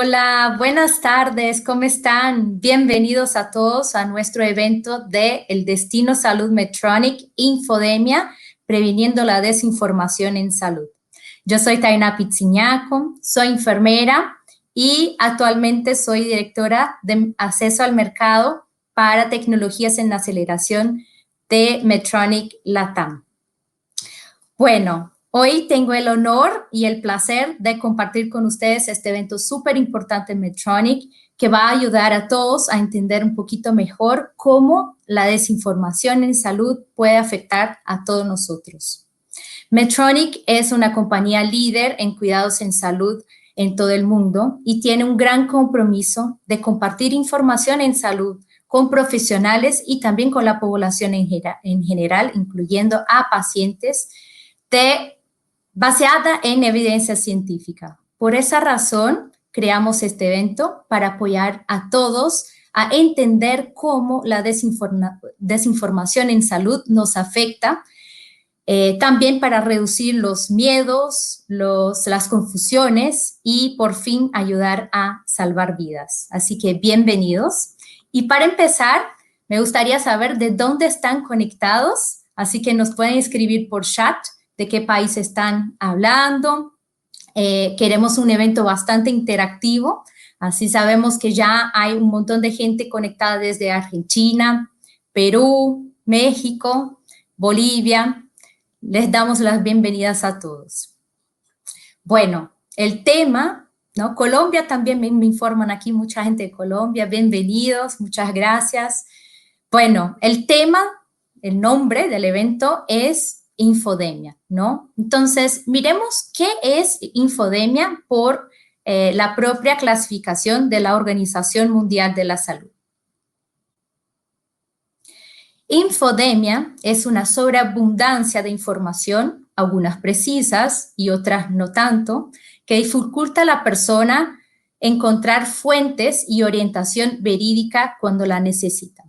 Hola, buenas tardes, ¿cómo están? Bienvenidos a todos a nuestro evento de El Destino Salud Medtronic Infodemia, previniendo la desinformación en salud. Yo soy Tainá Pizziñaco, soy enfermera y actualmente soy directora de acceso al mercado para tecnologías en aceleración de Medtronic Latam. Bueno, hoy tengo el honor y el placer de compartir con ustedes este evento súper importante en Medtronic que va a ayudar a todos a entender un poquito mejor cómo la desinformación en salud puede afectar a todos nosotros. Medtronic es una compañía líder en cuidados en salud en todo el mundo y tiene un gran compromiso de compartir información en salud con profesionales y también con la población en general, incluyendo a pacientes, baseada en evidencia científica. Por esa razón, creamos este evento para apoyar a todos a entender cómo la desinformación en salud nos afecta, también para reducir los miedos, las confusiones y por fin ayudar a salvar vidas. Así que bienvenidos. Y para empezar, me gustaría saber de dónde están conectados, así que nos pueden escribir por chat de qué país están hablando. Queremos un evento bastante interactivo, así sabemos que ya hay un montón de gente conectada desde Argentina, Perú, México, Bolivia. Les damos las bienvenidas a todos. Bueno, el tema, ¿no? Colombia también me informan aquí, mucha gente de Colombia, bienvenidos, muchas gracias. Bueno, el tema, el nombre del evento es infodemia, ¿no? Entonces, miremos qué es infodemia por la propia clasificación de la Organización Mundial de la Salud. Infodemia es una sobreabundancia de información, algunas precisas y otras no tanto, que dificulta a la persona encontrar fuentes y orientación verídica cuando la necesita.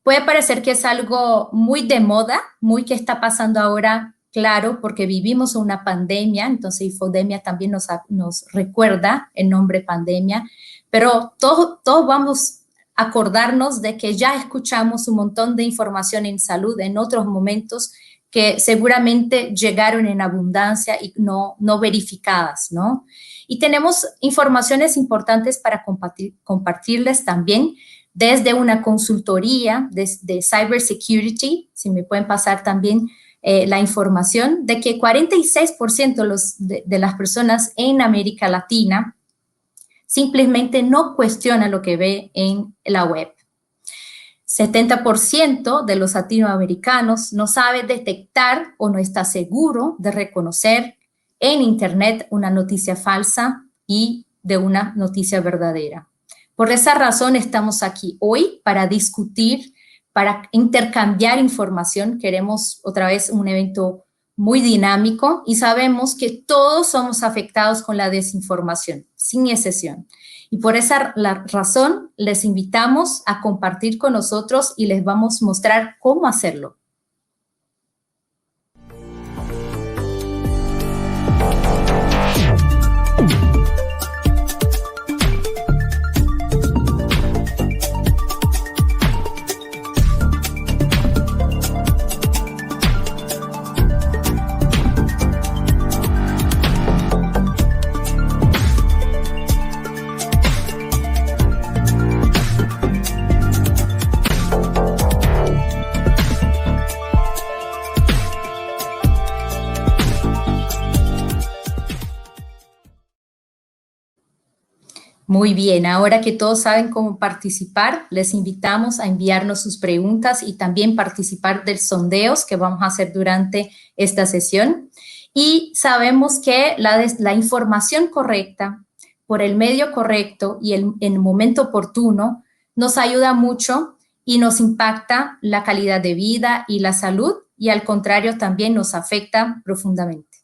Puede parecer que es algo muy de moda, muy que está pasando ahora, claro, porque vivimos una pandemia, entonces infodemia también nos recuerda el nombre pandemia, pero todos vamos a acordarnos de que ya escuchamos un montón de información en salud en otros momentos que seguramente llegaron en abundancia y no verificadas, ¿no? Y tenemos informaciones importantes para compartirles también, desde una consultoría de cybersecurity, si me pueden pasar también la información, de que 46% de las personas en América Latina simplemente no cuestionan lo que ve en la web. 70% de los latinoamericanos no sabe detectar o no está seguro de reconocer en Internet una noticia falsa y de una noticia verdadera. Por esa razón estamos aquí hoy para discutir, para intercambiar información. Queremos otra vez un evento muy dinámico y sabemos que todos somos afectados con la desinformación, sin excepción. Y por esa razón les invitamos a compartir con nosotros y les vamos a mostrar cómo hacerlo. Muy bien, ahora que todos saben cómo participar, les invitamos a enviarnos sus preguntas y también participar del sondeos que vamos a hacer durante esta sesión. Y sabemos que la información correcta, por el medio correcto y en el momento oportuno, nos ayuda mucho y nos impacta la calidad de vida y la salud, y al contrario también nos afecta profundamente.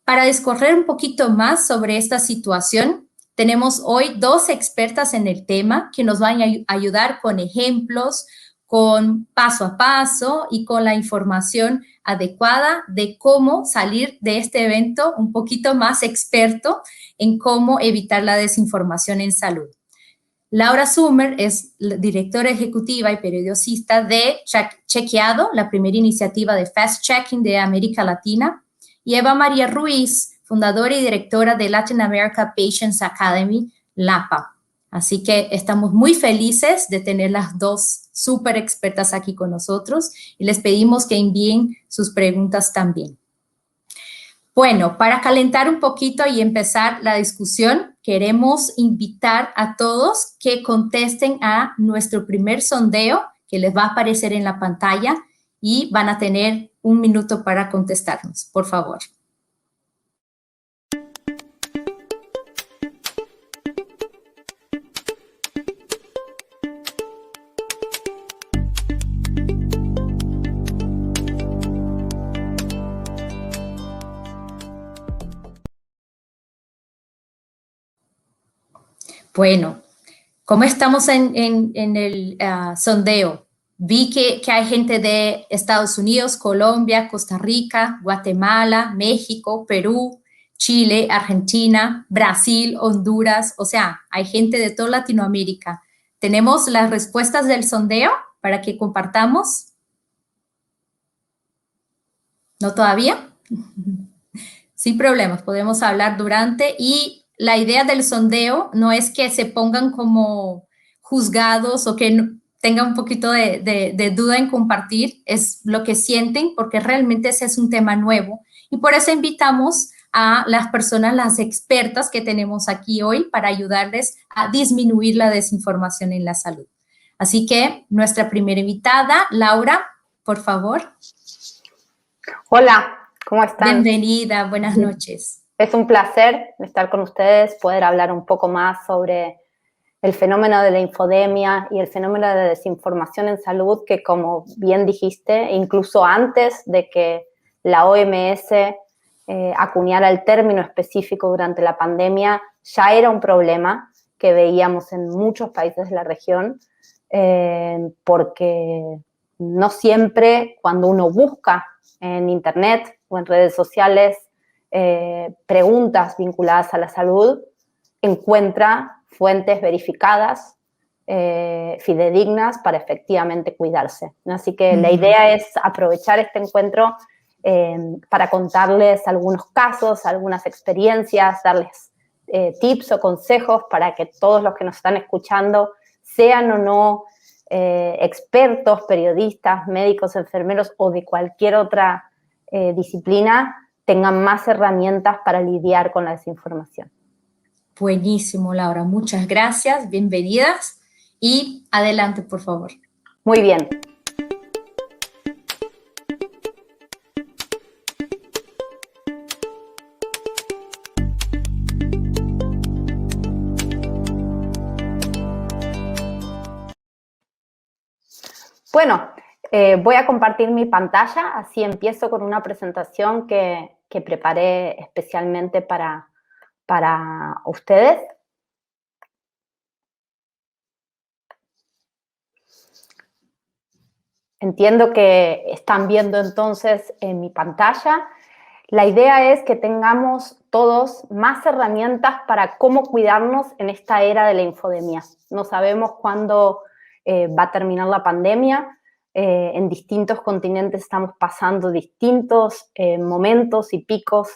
Para discorrer un poquito más sobre esta situación, tenemos hoy dos expertas en el tema que nos van a ayudar con ejemplos, con paso a paso y con la información adecuada de cómo salir de este evento un poquito más experto en cómo evitar la desinformación en salud. Laura Summer es directora ejecutiva y periodista de Chequeado, la primera iniciativa de fast-checking de América Latina, y Eva María Ruiz, fundadora y directora de Latin America Patients Academy, LAPA. Así que estamos muy felices de tener las dos súper expertas aquí con nosotros y les pedimos que envíen sus preguntas también. Bueno, para calentar un poquito y empezar la discusión, queremos invitar a todos que contesten a nuestro primer sondeo que les va a aparecer en la pantalla y van a tener 1 minuto para contestarnos, por favor. Bueno, ¿cómo estamos en el sondeo? Vi que hay gente de Estados Unidos, Colombia, Costa Rica, Guatemala, México, Perú, Chile, Argentina, Brasil, Honduras, o sea, hay gente de toda Latinoamérica. ¿Tenemos las respuestas del sondeo para que compartamos? ¿No todavía? Sin problemas, podemos hablar durante y la idea del sondeo no es que se pongan como juzgados o que tengan un poquito de duda en compartir, es lo que sienten porque realmente ese es un tema nuevo y por eso invitamos a las personas, las expertas que tenemos aquí hoy para ayudarles a disminuir la desinformación en la salud. Así que nuestra primera invitada, Laura, por favor. Hola, ¿cómo están? Bienvenida, buenas noches. Es un placer estar con ustedes, poder hablar un poco más sobre el fenómeno de la infodemia y el fenómeno de desinformación en salud, que como bien dijiste, incluso antes de que la OMS acuñara el término específico durante la pandemia, ya era un problema que veíamos en muchos países de la región, porque no siempre cuando uno busca en internet o en redes sociales preguntas vinculadas a la salud, encuentra fuentes verificadas, fidedignas para efectivamente cuidarse. Así que la idea es aprovechar este encuentro para contarles algunos casos, algunas experiencias, darles tips o consejos para que todos los que nos están escuchando, sean o no expertos, periodistas, médicos, enfermeros o de cualquier otra disciplina, tengan más herramientas para lidiar con la desinformación. Buenísimo, Laura. Muchas gracias. Bienvenidas. Y adelante, por favor. Muy bien. Bueno, voy a compartir mi pantalla, así empiezo con una presentación que preparé especialmente para ustedes. Entiendo que están viendo entonces en mi pantalla. La idea es que tengamos todos más herramientas para cómo cuidarnos en esta era de la infodemia. No sabemos cuándo va a terminar la pandemia. En distintos continentes estamos pasando distintos momentos y picos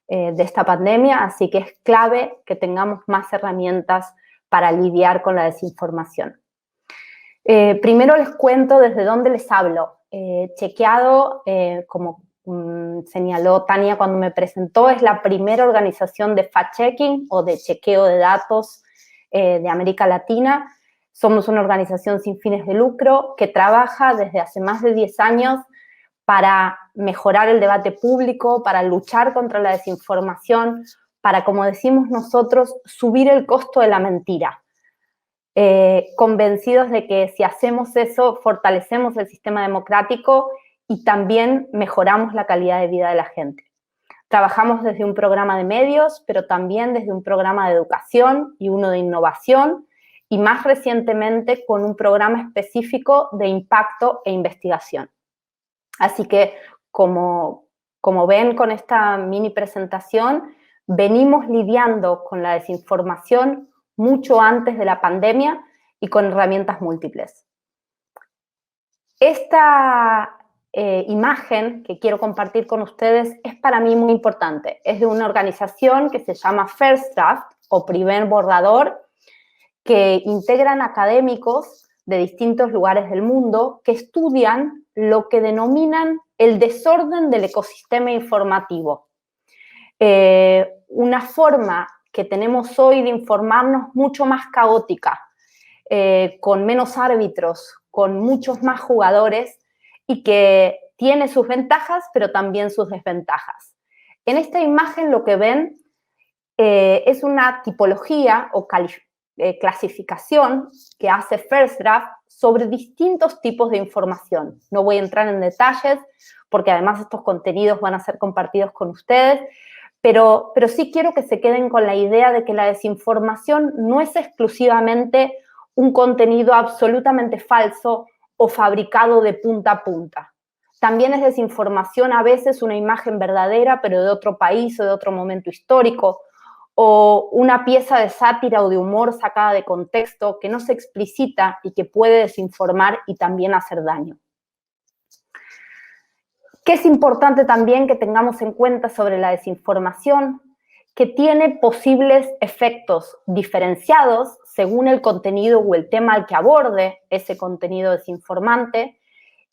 de esta pandemia, así que es clave que tengamos más herramientas para lidiar con la desinformación. Primero les cuento desde dónde les hablo. Chequeado, como señaló Tania cuando me presentó, es la primera organización de fact-checking o de chequeo de datos de América Latina. Somos una organización sin fines de lucro que trabaja desde hace más de 10 años para mejorar el debate público, para luchar contra la desinformación, para, como decimos nosotros, subir el costo de la mentira. Convencidos de que si hacemos eso, fortalecemos el sistema democrático y también mejoramos la calidad de vida de la gente. Trabajamos desde un programa de medios, pero también desde un programa de educación y uno de innovación, y más recientemente con un programa específico de impacto e investigación. Así que, como ven con esta mini presentación, venimos lidiando con la desinformación mucho antes de la pandemia y con herramientas múltiples. Esta imagen que quiero compartir con ustedes es para mí muy importante. Es de una organización que se llama First Draft o Primer Borrador, que integran académicos de distintos lugares del mundo que estudian lo que denominan el desorden del ecosistema informativo. Una forma que tenemos hoy de informarnos mucho más caótica, con menos árbitros, con muchos más jugadores y que tiene sus ventajas, pero también sus desventajas. En esta imagen lo que ven es una tipología o clasificación que hace First Draft sobre distintos tipos de información. No voy a entrar en detalles porque además estos contenidos van a ser compartidos con ustedes, pero sí quiero que se queden con la idea de que la desinformación no es exclusivamente un contenido absolutamente falso o fabricado de punta a punta. También es desinformación a veces una imagen verdadera, pero de otro país o de otro momento histórico, o una pieza de sátira o de humor sacada de contexto que no se explicita y que puede desinformar y también hacer daño. ¿Qué es importante también que tengamos en cuenta sobre la desinformación? Que tiene posibles efectos diferenciados según el contenido o el tema al que aborde ese contenido desinformante,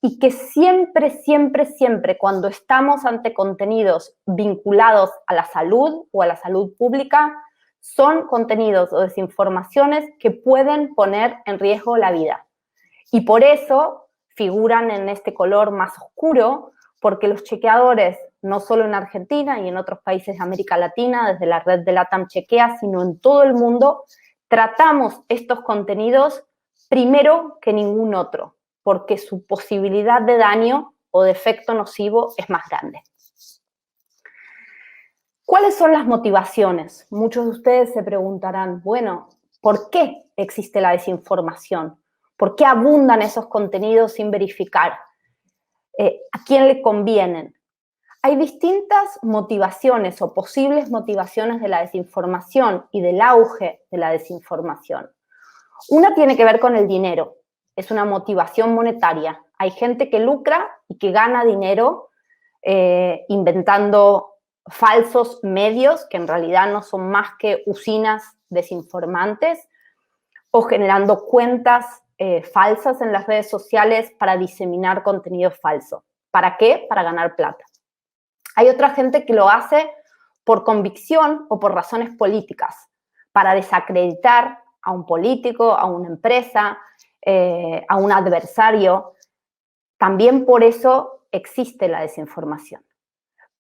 y que siempre, siempre, siempre cuando estamos ante contenidos vinculados a la salud o a la salud pública, son contenidos o desinformaciones que pueden poner en riesgo la vida. Y por eso figuran en este color más oscuro, porque los chequeadores, no solo en Argentina y en otros países de América Latina, desde la red de LATAM Chequea, sino en todo el mundo, tratamos estos contenidos primero que ningún otro, porque su posibilidad de daño o de efecto nocivo es más grande. ¿Cuáles son las motivaciones? Muchos de ustedes se preguntarán, bueno, ¿por qué existe la desinformación? ¿Por qué abundan esos contenidos sin verificar? ¿A quién le convienen? Hay distintas motivaciones o posibles motivaciones de la desinformación y del auge de la desinformación. Una tiene que ver con el dinero. Es una motivación monetaria. Hay gente que lucra y que gana dinero inventando falsos medios que en realidad no son más que usinas desinformantes o generando cuentas falsas en las redes sociales para diseminar contenido falso. ¿Para qué? Para ganar plata. Hay otra gente que lo hace por convicción o por razones políticas, para desacreditar a un político, a una empresa, a un adversario. También por eso existe la desinformación.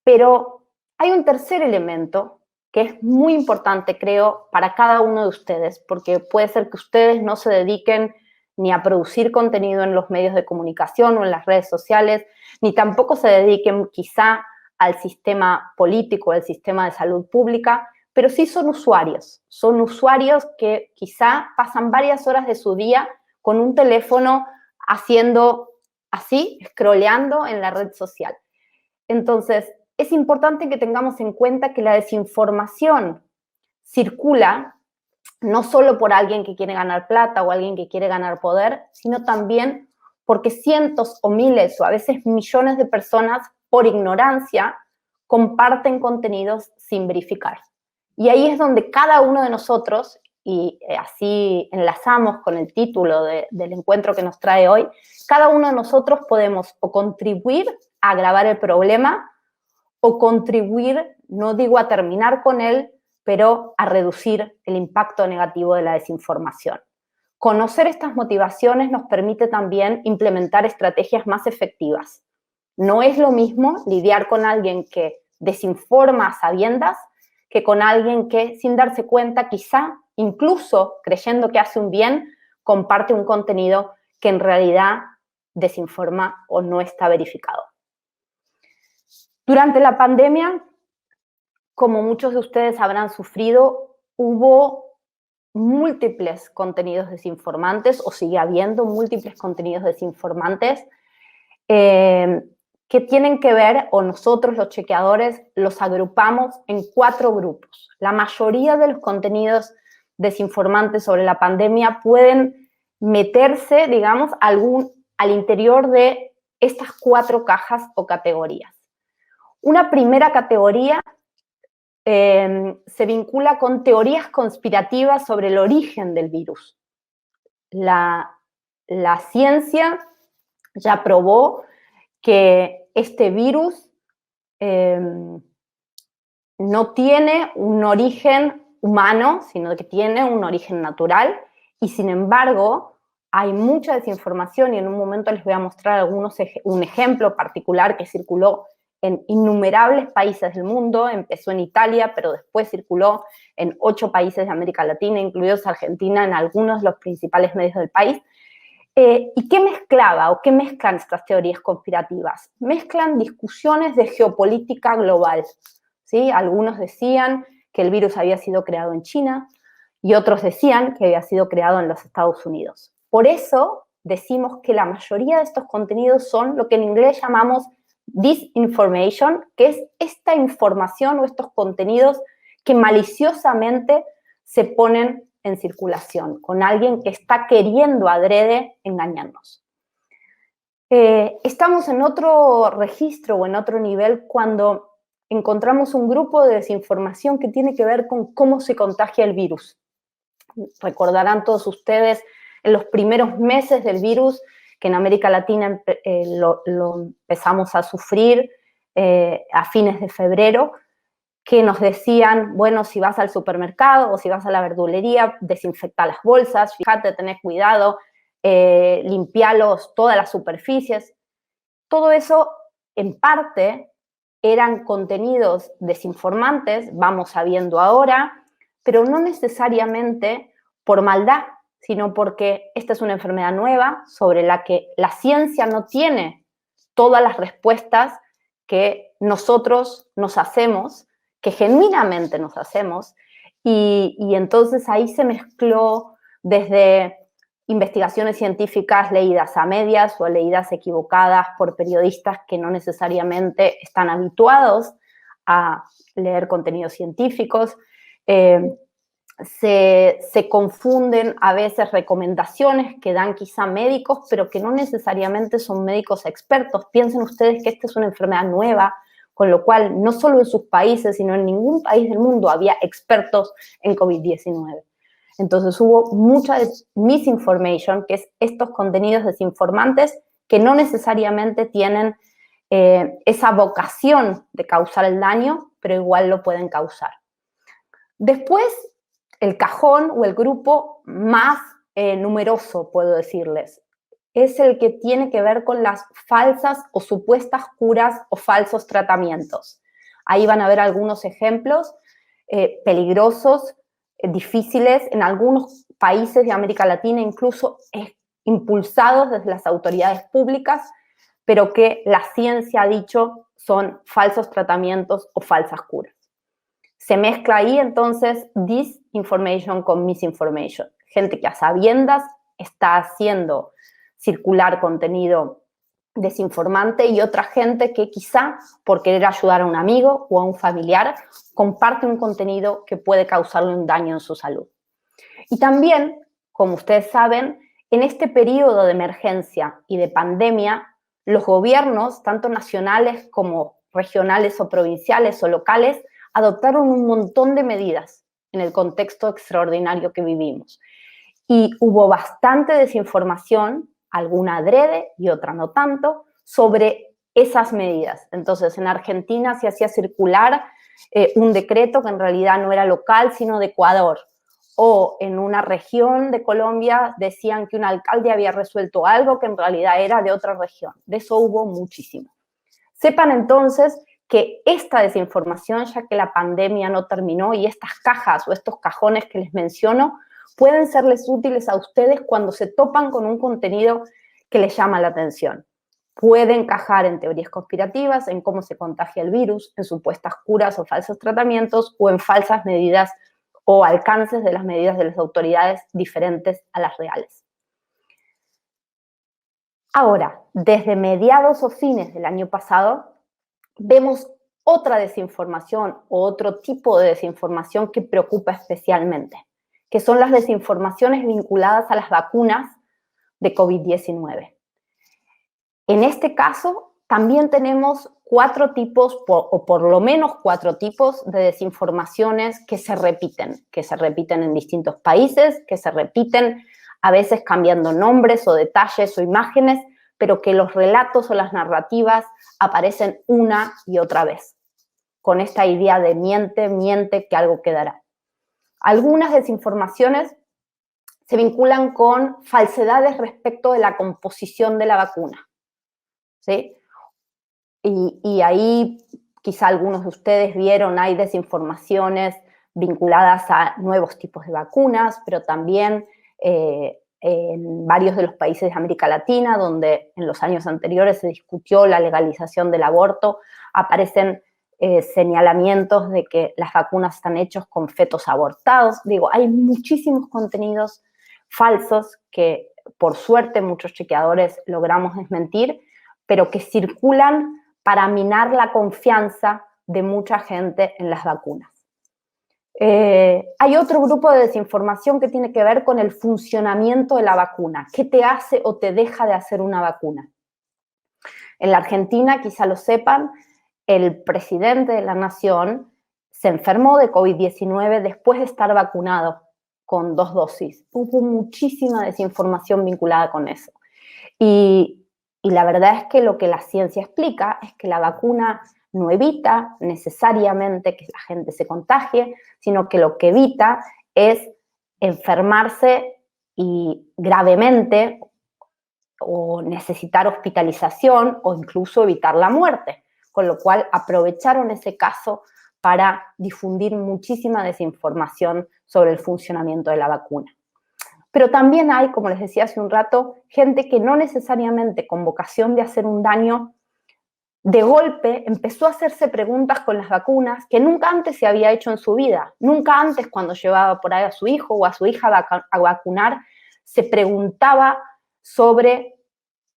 Pero hay un tercer elemento que es muy importante, creo, para cada uno de ustedes, porque puede ser que ustedes no se dediquen ni a producir contenido en los medios de comunicación o en las redes sociales, ni tampoco se dediquen quizá al sistema político, al sistema de salud pública, pero sí son usuarios que quizá pasan varias horas de su día con un teléfono haciendo así, scrolleando en la red social. Entonces, es importante que tengamos en cuenta que la desinformación circula no solo por alguien que quiere ganar plata o alguien que quiere ganar poder, sino también porque cientos o miles o a veces millones de personas, por ignorancia, comparten contenidos sin verificar. Y ahí es donde cada uno de nosotros, y así enlazamos con el título del encuentro que nos trae hoy, cada uno de nosotros podemos o contribuir a agravar el problema o contribuir, no digo a terminar con él, pero a reducir el impacto negativo de la desinformación. Conocer estas motivaciones nos permite también implementar estrategias más efectivas. No es lo mismo lidiar con alguien que desinforma a sabiendas que con alguien que, sin darse cuenta, quizá, incluso creyendo que hace un bien, comparte un contenido que en realidad desinforma o no está verificado. Durante la pandemia, como muchos de ustedes habrán sufrido, hubo múltiples contenidos desinformantes, o sigue habiendo múltiples contenidos desinformantes, que tienen que ver, o nosotros los chequeadores los agrupamos en 4 grupos. La mayoría de los contenidos desinformantes sobre la pandemia pueden meterse, digamos, al interior de estas 4 cajas o categorías. Una primera categoría se vincula con teorías conspirativas sobre el origen del virus. La ciencia ya probó que este virus no tiene un origen humano, sino que tiene un origen natural, y sin embargo hay mucha desinformación, y en un momento les voy a mostrar un ejemplo particular que circuló en innumerables países del mundo. Empezó en Italia, pero después circuló en 8 países de América Latina, incluidos Argentina, en algunos de los principales medios del país. ¿Y qué mezclaba o qué mezclan estas teorías conspirativas? Mezclan discusiones de geopolítica global, ¿sí? Algunos decían que el virus había sido creado en China y otros decían que había sido creado en los Estados Unidos. Por eso decimos que la mayoría de estos contenidos son lo que en inglés llamamos disinformation, que es esta información o estos contenidos que maliciosamente se ponen en circulación, con alguien que está queriendo adrede engañarnos. Estamos en otro registro o en otro nivel cuando encontramos un grupo de desinformación que tiene que ver con cómo se contagia el virus. Recordarán todos ustedes en los primeros meses del virus, que en América Latina lo empezamos a sufrir a fines de febrero, que nos decían, bueno, si vas al supermercado o si vas a la verdulería, desinfecta las bolsas, fíjate, tenés cuidado, limpialos todas las superficies. Todo eso, en parte, eran contenidos desinformantes, vamos sabiendo ahora, pero no necesariamente por maldad, sino porque esta es una enfermedad nueva sobre la que la ciencia no tiene todas las respuestas que nosotros nos hacemos, que genuinamente nos hacemos, y entonces ahí se mezcló desde investigaciones científicas leídas a medias o leídas equivocadas por periodistas que no necesariamente están habituados a leer contenidos científicos. Se confunden a veces recomendaciones que dan quizá médicos, pero que no necesariamente son médicos expertos. Piensen ustedes que esta es una enfermedad nueva, con lo cual no solo en sus países, sino en ningún país del mundo había expertos en COVID-19. Entonces hubo mucha misinformation, que es estos contenidos desinformantes que no necesariamente tienen esa vocación de causar el daño, pero igual lo pueden causar. Después, el cajón o el grupo más numeroso, puedo decirles, es el que tiene que ver con las falsas o supuestas curas o falsos tratamientos. Ahí van a ver algunos ejemplos peligrosos, difíciles, en algunos países de América Latina, incluso impulsados desde las autoridades públicas, pero que la ciencia ha dicho son falsos tratamientos o falsas curas. Se mezcla ahí entonces disinformation con misinformation. Gente que a sabiendas está haciendo circular contenido desinformante y otra gente que quizá por querer ayudar a un amigo o a un familiar comparte un contenido que puede causarle un daño en su salud. Y también, como ustedes saben, en este periodo de emergencia y de pandemia, los gobiernos, tanto nacionales como regionales o provinciales o locales, adoptaron un montón de medidas en el contexto extraordinario que vivimos. Y hubo bastante desinformación, alguna adrede y otra no tanto, sobre esas medidas. Entonces, en Argentina se hacía circular un decreto que en realidad no era local, sino de Ecuador. O en una región de Colombia decían que un alcalde había resuelto algo que en realidad era de otra región. De eso hubo muchísimo. Sepan entonces que esta desinformación, ya que la pandemia no terminó, y estas cajas o estos cajones que les menciono, pueden serles útiles a ustedes cuando se topan con un contenido que les llama la atención. Puede encajar en teorías conspirativas, en cómo se contagia el virus, en supuestas curas o falsos tratamientos o en falsas medidas o alcances de las medidas de las autoridades diferentes a las reales. Ahora, desde mediados o fines del año pasado, vemos otra desinformación o otro tipo de desinformación que preocupa especialmente, que son las desinformaciones vinculadas a las vacunas de COVID-19. En este caso, también tenemos 4 tipos, o por lo menos 4 tipos de desinformaciones que se repiten en distintos países, que se repiten a veces cambiando nombres o detalles o imágenes, pero que los relatos o las narrativas aparecen una y otra vez, con esta idea de miente, que algo quedará. Algunas desinformaciones se vinculan con falsedades respecto de la composición de la vacuna, ¿sí? Y ahí quizá algunos de ustedes vieron, hay desinformaciones vinculadas a nuevos tipos de vacunas, pero también en varios de los países de América Latina, donde en los años anteriores se discutió la legalización del aborto, aparecen señalamientos de que las vacunas están hechas con fetos abortados. Digo, hay muchísimos contenidos falsos que, por suerte, muchos chequeadores logramos desmentir, pero que circulan para minar la confianza de mucha gente en las vacunas. Hay otro grupo de desinformación que tiene que ver con el funcionamiento de la vacuna. ¿Qué te hace o te deja de hacer una vacuna? En la Argentina, quizá lo sepan, el presidente de la nación se enfermó de COVID-19 después de estar vacunado con 2 dosis. Hubo muchísima desinformación vinculada con eso. Y la verdad es que lo que la ciencia explica es que la vacuna no evita necesariamente que la gente se contagie, sino que lo que evita es enfermarse y gravemente o necesitar hospitalización o incluso evitar la muerte, con lo cual aprovecharon ese caso para difundir muchísima desinformación sobre el funcionamiento de la vacuna. Pero también hay, como les decía hace un rato, gente que no necesariamente con vocación de hacer un daño, de golpe empezó a hacerse preguntas con las vacunas que nunca antes se había hecho en su vida. Nunca antes, cuando llevaba por ahí a su hijo o a su hija a vacunar, se preguntaba sobre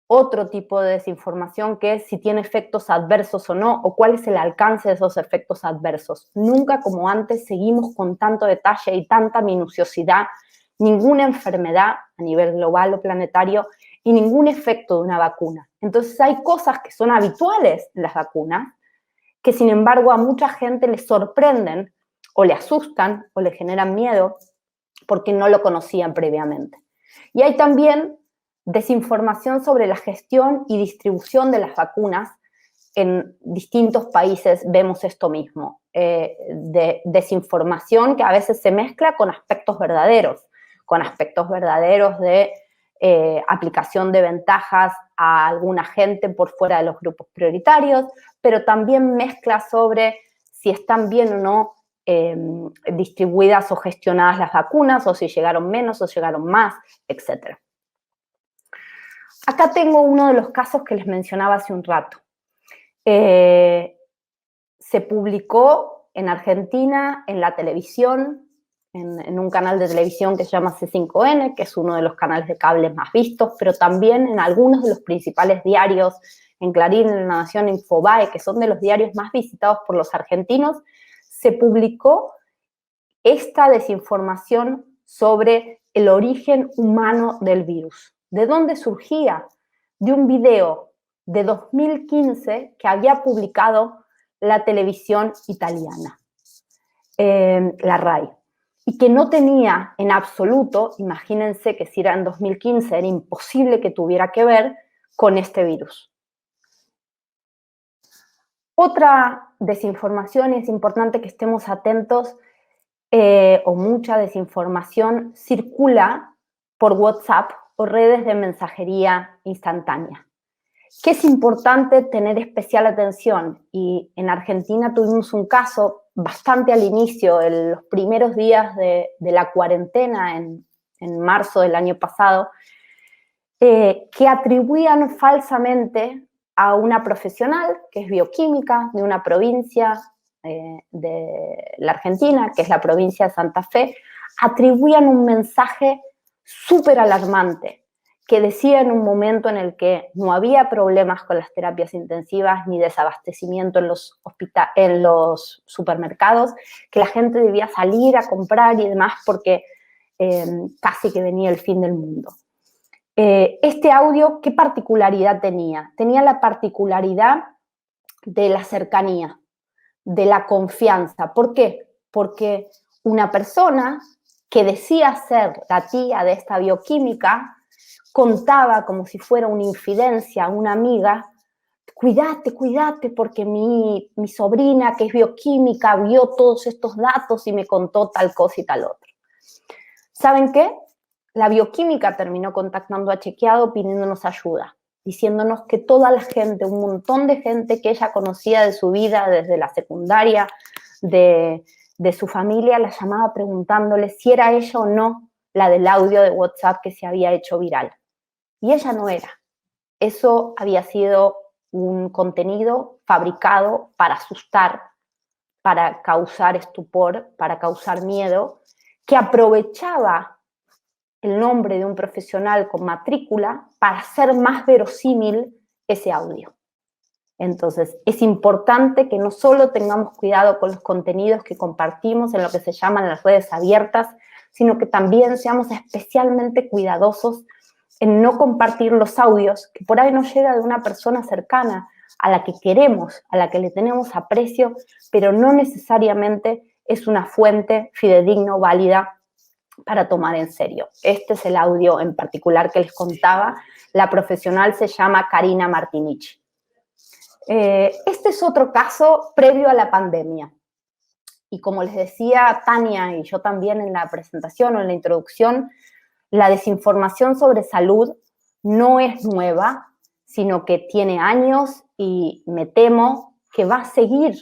otro tipo de desinformación, que es si tiene efectos adversos o no, o cuál es el alcance de esos efectos adversos. Nunca como antes seguimos con tanto detalle y tanta minuciosidad ninguna enfermedad a nivel global o planetario y ningún efecto de una vacuna. Entonces hay cosas que son habituales en las vacunas que sin embargo a mucha gente le sorprenden o le asustan o le generan miedo porque no lo conocían previamente. Y hay también desinformación sobre la gestión y distribución de las vacunas. En distintos países vemos esto mismo, de desinformación que a veces se mezcla con aspectos verdaderos de aplicación de ventajas a alguna gente por fuera de los grupos prioritarios, pero también mezcla sobre si están bien o no distribuidas o gestionadas las vacunas, o si llegaron menos o llegaron más, etc. Acá tengo uno de los casos que les mencionaba hace un rato. Se publicó en Argentina, en la televisión, en un canal de televisión que se llama C5N, que es uno de los canales de cable más vistos, pero también en algunos de los principales diarios, en Clarín, en La Nación, en Infobae, que son de los diarios más visitados por los argentinos, se publicó esta desinformación sobre el origen humano del virus. ¿De dónde surgía? De un video de 2015 que había publicado la televisión italiana, la RAI, y que no tenía en absoluto, imagínense que si era en 2015, era imposible que tuviera que ver con este virus. Otra desinformación, y es importante que estemos atentos, o mucha desinformación circula por WhatsApp o redes de mensajería instantánea, que es importante tener especial atención. Y en Argentina tuvimos un caso bastante al inicio, en los primeros días de la cuarentena, en marzo del año pasado, que atribuían falsamente a una profesional que es bioquímica de una provincia de la Argentina, que es la provincia de Santa Fe, atribuían un mensaje súper alarmante, que decía en un momento en el que no había problemas con las terapias intensivas ni desabastecimiento en los supermercados, que la gente debía salir a comprar y demás porque casi que venía el fin del mundo. Este audio, ¿qué particularidad tenía? Tenía la particularidad de la cercanía, de la confianza. ¿Por qué? Porque una persona que decía ser la tía de esta bioquímica contaba como si fuera una infidencia, una amiga: cuídate, cuídate, porque mi sobrina, que es bioquímica, vio todos estos datos y me contó tal cosa y tal otra. ¿Saben qué? La bioquímica terminó contactando a Chequeado pidiéndonos ayuda, diciéndonos que toda la gente, un montón de gente que ella conocía de su vida desde la secundaria, de su familia, la llamaba preguntándole si era ella o no la del audio de WhatsApp que se había hecho viral. Y ella no era. Eso había sido un contenido fabricado para asustar, para causar estupor, para causar miedo, que aprovechaba el nombre de un profesional con matrícula para hacer más verosímil ese audio. Entonces, es importante que no solo tengamos cuidado con los contenidos que compartimos en lo que se llaman las redes abiertas, sino que también seamos especialmente cuidadosos en no compartir los audios que por ahí nos llega de una persona cercana, a la que queremos, a la que le tenemos aprecio, pero no necesariamente es una fuente fidedigna o válida para tomar en serio. Este es el audio en particular que les contaba. La profesional se llama Karina Martinici. Este es otro caso previo a la pandemia. Y como les decía Tania y yo también en la presentación o en la introducción, la desinformación sobre salud no es nueva, sino que tiene años y me temo que va a seguir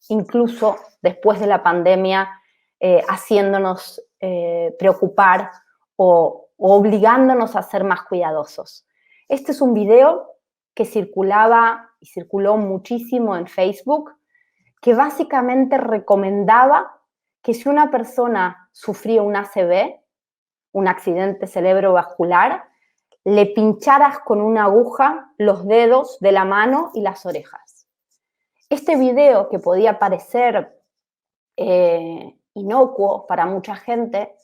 incluso después de la pandemia haciéndonos preocupar o obligándonos a ser más cuidadosos. Este es un video que circulaba y circuló muchísimo en Facebook, que básicamente recomendaba que si una persona sufría un ACV, un accidente cerebrovascular, le pincharas con una aguja los dedos de la mano y las orejas. Este video, que podía parecer inocuo para mucha gente,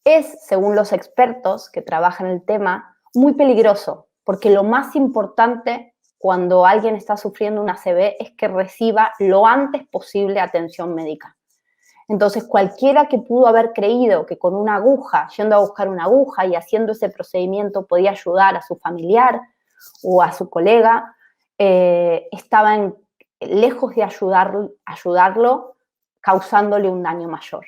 es, según los expertos que trabajan el tema, muy peligroso, porque lo más importante cuando alguien está sufriendo un ACV es que reciba lo antes posible atención médica. Entonces, cualquiera que pudo haber creído que con una aguja, yendo a buscar una aguja y haciendo ese procedimiento podía ayudar a su familiar o a su colega, estaba lejos de ayudarlo, causándole un daño mayor.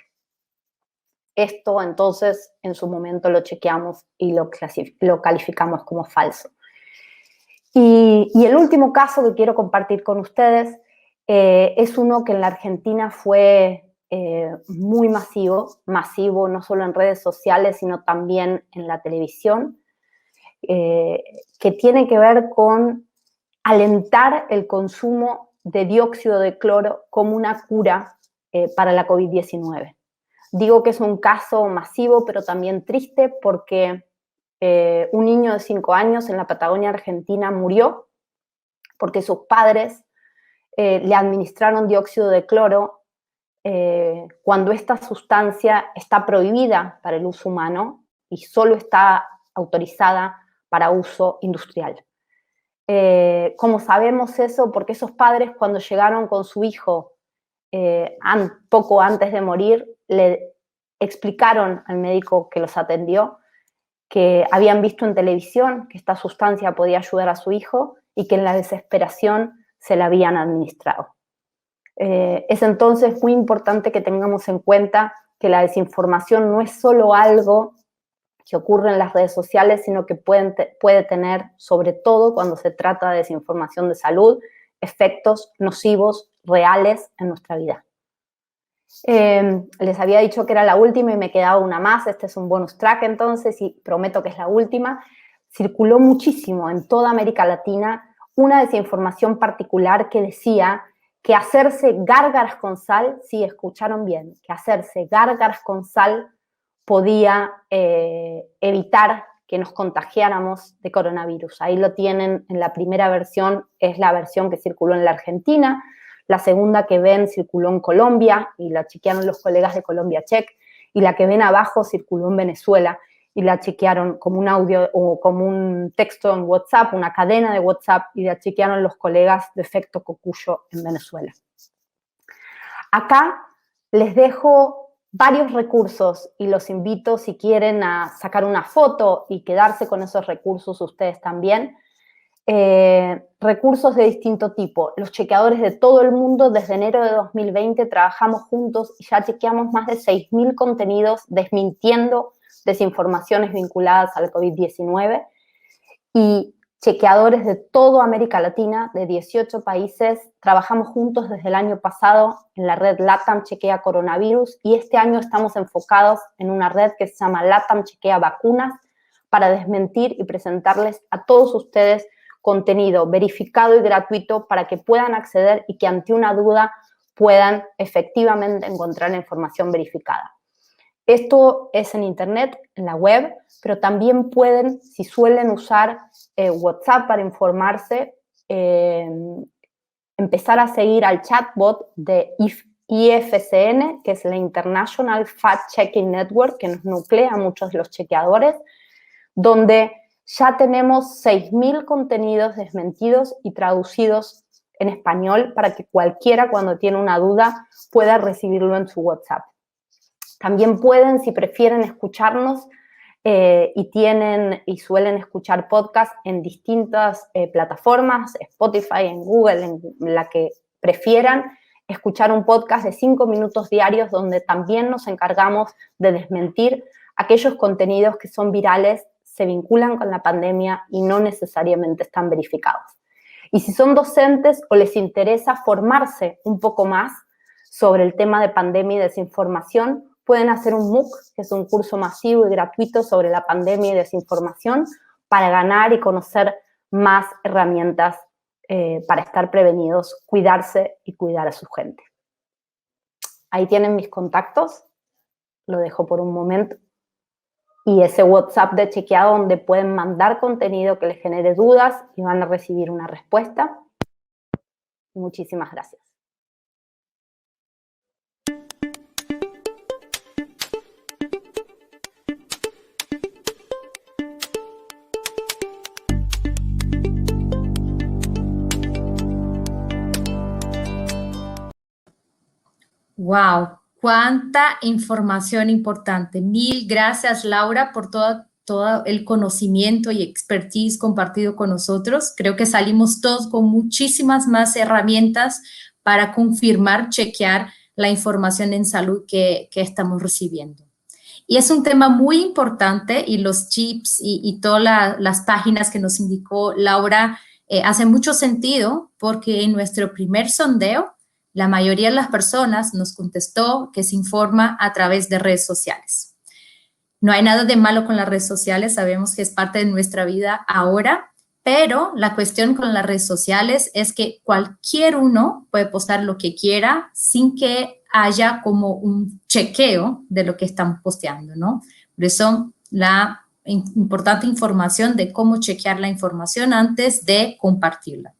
Esto, entonces, en su momento lo chequeamos y lo calificamos como falso. Y el último caso que quiero compartir con ustedes es uno que en la Argentina fue muy masivo no solo en redes sociales, sino también en la televisión, que tiene que ver con alentar el consumo de dióxido de cloro como una cura para la COVID-19. Digo que es un caso masivo, pero también triste, porque un niño de 5 años en la Patagonia Argentina murió porque sus padres le administraron dióxido de cloro cuando esta sustancia está prohibida para el uso humano y solo está autorizada para uso industrial. ¿Cómo sabemos eso? Porque esos padres, cuando llegaron con su hijo poco antes de morir, le explicaron al médico que los atendió que habían visto en televisión que esta sustancia podía ayudar a su hijo y que en la desesperación se la habían administrado. Es entonces muy importante que tengamos en cuenta que la desinformación no es solo algo que ocurre en las redes sociales, sino que puede tener, sobre todo cuando se trata de desinformación de salud, efectos nocivos reales en nuestra vida. Les había dicho que era la última y me quedaba una más. Este es un bonus track entonces y prometo que es la última. Circuló muchísimo en toda América Latina una desinformación particular que decía que hacerse gárgaras con sal, sí, escucharon bien, que hacerse gárgaras con sal podía evitar que nos contagiáramos de coronavirus. Ahí lo tienen en la primera versión, es la versión que circuló en la Argentina, la segunda que ven circuló en Colombia y la chequearon los colegas de Colombia Check, y la que ven abajo circuló en Venezuela y la chequearon como un audio o como un texto en WhatsApp, una cadena de WhatsApp, y la chequearon los colegas de Efecto Cocuyo en Venezuela. Acá les dejo varios recursos y los invito, si quieren, a sacar una foto y quedarse con esos recursos ustedes también. Recursos de distinto tipo. Los chequeadores de todo el mundo, desde enero de 2020, trabajamos juntos y ya chequeamos más de 6.000 contenidos desmintiendo desinformaciones vinculadas al COVID-19, y chequeadores de toda América Latina, de 18 países. Trabajamos juntos desde el año pasado en la red LATAM Chequea Coronavirus, y este año estamos enfocados en una red que se llama LATAM Chequea Vacunas, para desmentir y presentarles a todos ustedes contenido verificado y gratuito para que puedan acceder y que ante una duda puedan efectivamente encontrar la información verificada. Esto es en internet, en la web, pero también pueden, si suelen usar WhatsApp para informarse, empezar a seguir al chatbot de IFCN, que es la International Fact Checking Network, que nos nuclea a muchos de los chequeadores, donde ya tenemos 6.000 contenidos desmentidos y traducidos en español para que cualquiera, cuando tiene una duda, pueda recibirlo en su WhatsApp. También pueden, si prefieren escucharnos y suelen escuchar podcasts en distintas plataformas, Spotify, en Google, en la que prefieran, escuchar un podcast de 5 minutos diarios donde también nos encargamos de desmentir aquellos contenidos que son virales, se vinculan con la pandemia y no necesariamente están verificados. Y si son docentes o les interesa formarse un poco más sobre el tema de pandemia y desinformación, pueden hacer un MOOC, que es un curso masivo y gratuito sobre la pandemia y desinformación, para ganar y conocer más herramientas para estar prevenidos, cuidarse y cuidar a su gente. Ahí tienen mis contactos, lo dejo por un momento. Y ese WhatsApp de chequeado donde pueden mandar contenido que les genere dudas y van a recibir una respuesta. Muchísimas gracias. ¡Wow! ¡Cuánta información importante! Mil gracias, Laura, por todo el conocimiento y expertise compartido con nosotros. Creo que salimos todos con muchísimas más herramientas para confirmar, chequear la información en salud que estamos recibiendo. Y es un tema muy importante, y los chips y todas las páginas que nos indicó Laura hacen mucho sentido, porque en nuestro primer sondeo, la mayoría de las personas nos contestó que se informa a través de redes sociales. No hay nada de malo con las redes sociales, sabemos que es parte de nuestra vida ahora, pero la cuestión con las redes sociales es que cualquier uno puede postar lo que quiera sin que haya como un chequeo de lo que están posteando, ¿no? Por eso la importante información de cómo chequear la información antes de compartirla.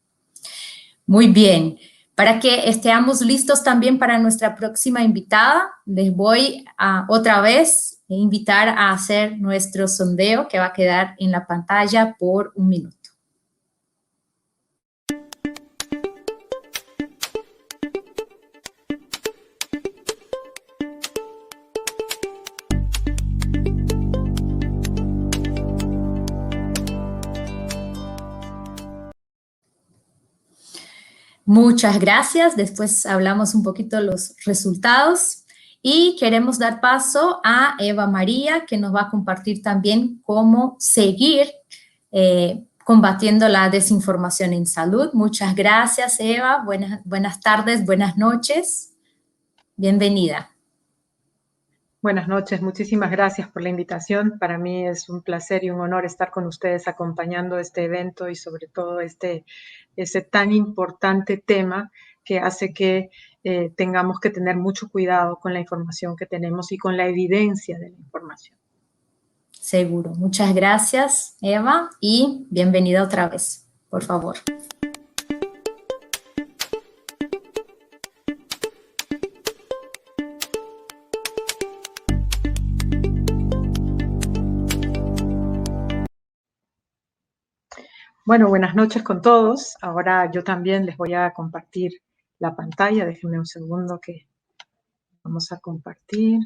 Muy bien. Para que estemos listos también para nuestra próxima invitada, les voy a otra vez invitar a hacer nuestro sondeo que va a quedar en la pantalla por un minuto. Muchas gracias. Después hablamos un poquito de los resultados y queremos dar paso a Eva María, que nos va a compartir también cómo seguir combatiendo la desinformación en salud. Muchas gracias, Eva. Buenas tardes, buenas noches. Bienvenida. Buenas noches, muchísimas gracias por la invitación. Para mí es un placer y un honor estar con ustedes acompañando este evento y sobre todo ese tan importante tema que hace que tengamos que tener mucho cuidado con la información que tenemos y con la evidencia de la información. Seguro. Muchas gracias, Eva, y bienvenida otra vez, por favor. Bueno, buenas noches con todos. Ahora yo también les voy a compartir la pantalla. Déjenme un segundo que vamos a compartir.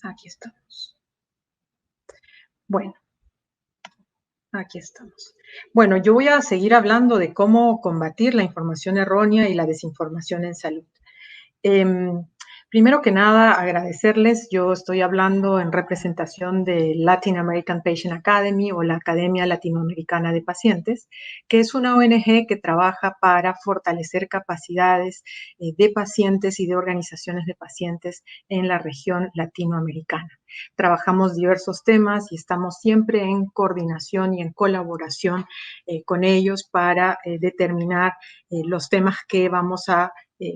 Aquí estamos. Bueno, aquí estamos. Bueno, yo voy a seguir hablando de cómo combatir la información errónea y la desinformación en salud. Primero que nada, agradecerles. Yo estoy hablando en representación de Latin American Patient Academy o la Academia Latinoamericana de Pacientes, que es una ONG que trabaja para fortalecer capacidades de pacientes y de organizaciones de pacientes en la región latinoamericana. Trabajamos diversos temas y estamos siempre en coordinación y en colaboración con ellos para determinar los temas que vamos a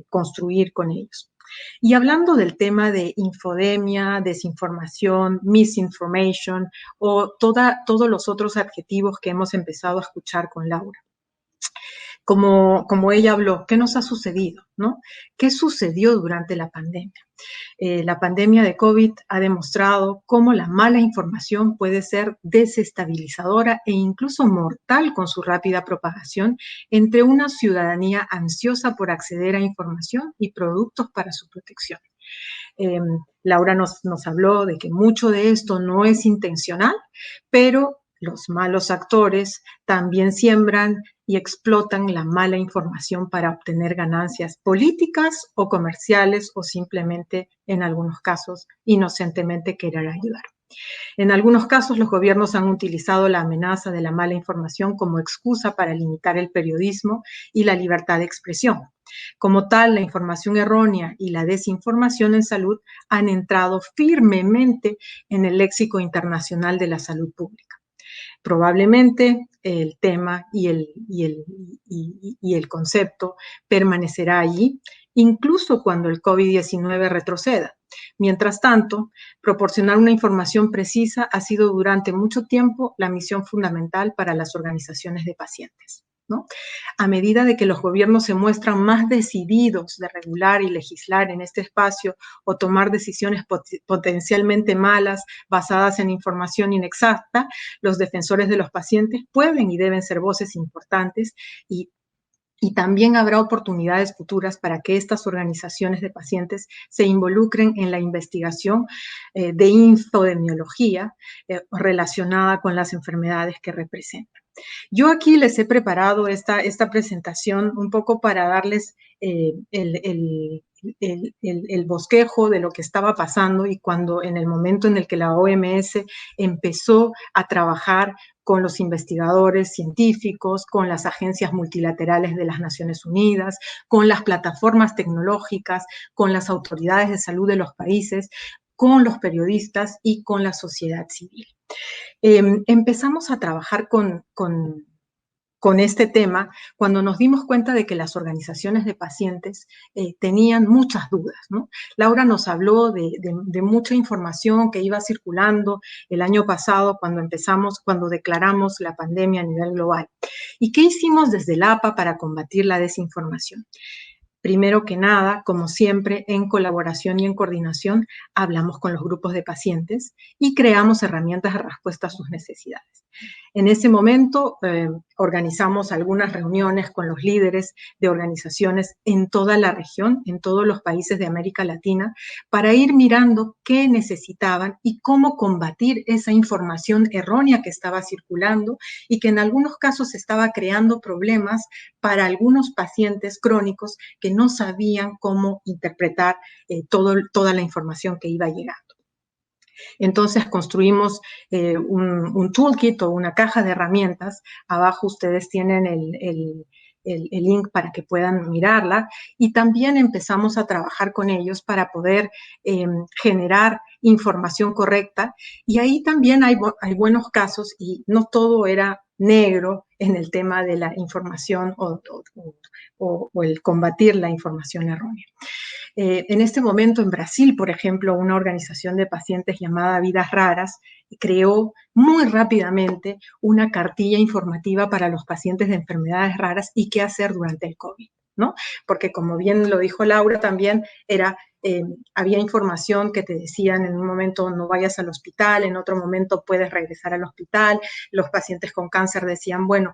construir con ellos. Y hablando del tema de infodemia, desinformación, misinformation o todos los otros adjetivos que hemos empezado a escuchar con Laura. Como ella habló, ¿qué nos ha sucedido? ¿No? ¿Qué sucedió durante la pandemia? La pandemia de COVID ha demostrado cómo la mala información puede ser desestabilizadora e incluso mortal con su rápida propagación entre una ciudadanía ansiosa por acceder a información y productos para su protección. Laura nos habló de que mucho de esto no es intencional, pero los malos actores también siembran y explotan la mala información para obtener ganancias políticas o comerciales o simplemente, en algunos casos, inocentemente querer ayudar. En algunos casos, los gobiernos han utilizado la amenaza de la mala información como excusa para limitar el periodismo y la libertad de expresión. Como tal, la información errónea y la desinformación en salud han entrado firmemente en el léxico internacional de la salud pública. Probablemente el tema y el concepto permanecerá allí, incluso cuando el COVID-19 retroceda. Mientras tanto, proporcionar una información precisa ha sido durante mucho tiempo la misión fundamental para las organizaciones de pacientes, ¿no? A medida de que los gobiernos se muestran más decididos de regular y legislar en este espacio o tomar decisiones potencialmente malas basadas en información inexacta, los defensores de los pacientes pueden y deben ser voces importantes y también habrá oportunidades futuras para que estas organizaciones de pacientes se involucren en la investigación de infodemiología relacionada con las enfermedades que representan. Yo aquí les he preparado esta presentación un poco para darles el bosquejo de lo que estaba pasando y cuando en el momento en el que la OMS empezó a trabajar con los investigadores científicos, con las agencias multilaterales de las Naciones Unidas, con las plataformas tecnológicas, con las autoridades de salud de los países, con los periodistas y con la sociedad civil. Empezamos a trabajar con este tema cuando nos dimos cuenta de que las organizaciones de pacientes tenían muchas dudas, ¿no? Laura nos habló de mucha información que iba circulando el año pasado cuando declaramos la pandemia a nivel global. ¿Y qué hicimos desde el APA para combatir la desinformación? Primero que nada, como siempre, en colaboración y en coordinación, hablamos con los grupos de pacientes y creamos herramientas de respuesta a sus necesidades. En ese momento organizamos algunas reuniones con los líderes de organizaciones en toda la región, en todos los países de América Latina, para ir mirando qué necesitaban y cómo combatir esa información errónea que estaba circulando y que en algunos casos estaba creando problemas para algunos pacientes crónicos que no sabían cómo interpretar toda la información que iba llegando. Entonces construimos un toolkit o una caja de herramientas. Abajo ustedes tienen el link para que puedan mirarla, y también empezamos a trabajar con ellos para poder generar información correcta, y ahí también hay buenos casos y no todo era negro en el tema de la información o el combatir la información errónea. En este momento en Brasil, por ejemplo, una organización de pacientes llamada Vidas Raras creó muy rápidamente una cartilla informativa para los pacientes de enfermedades raras y qué hacer durante el COVID, ¿no? Porque como bien lo dijo Laura también, había información que te decían en un momento no vayas al hospital, en otro momento puedes regresar al hospital. Los pacientes con cáncer decían, bueno,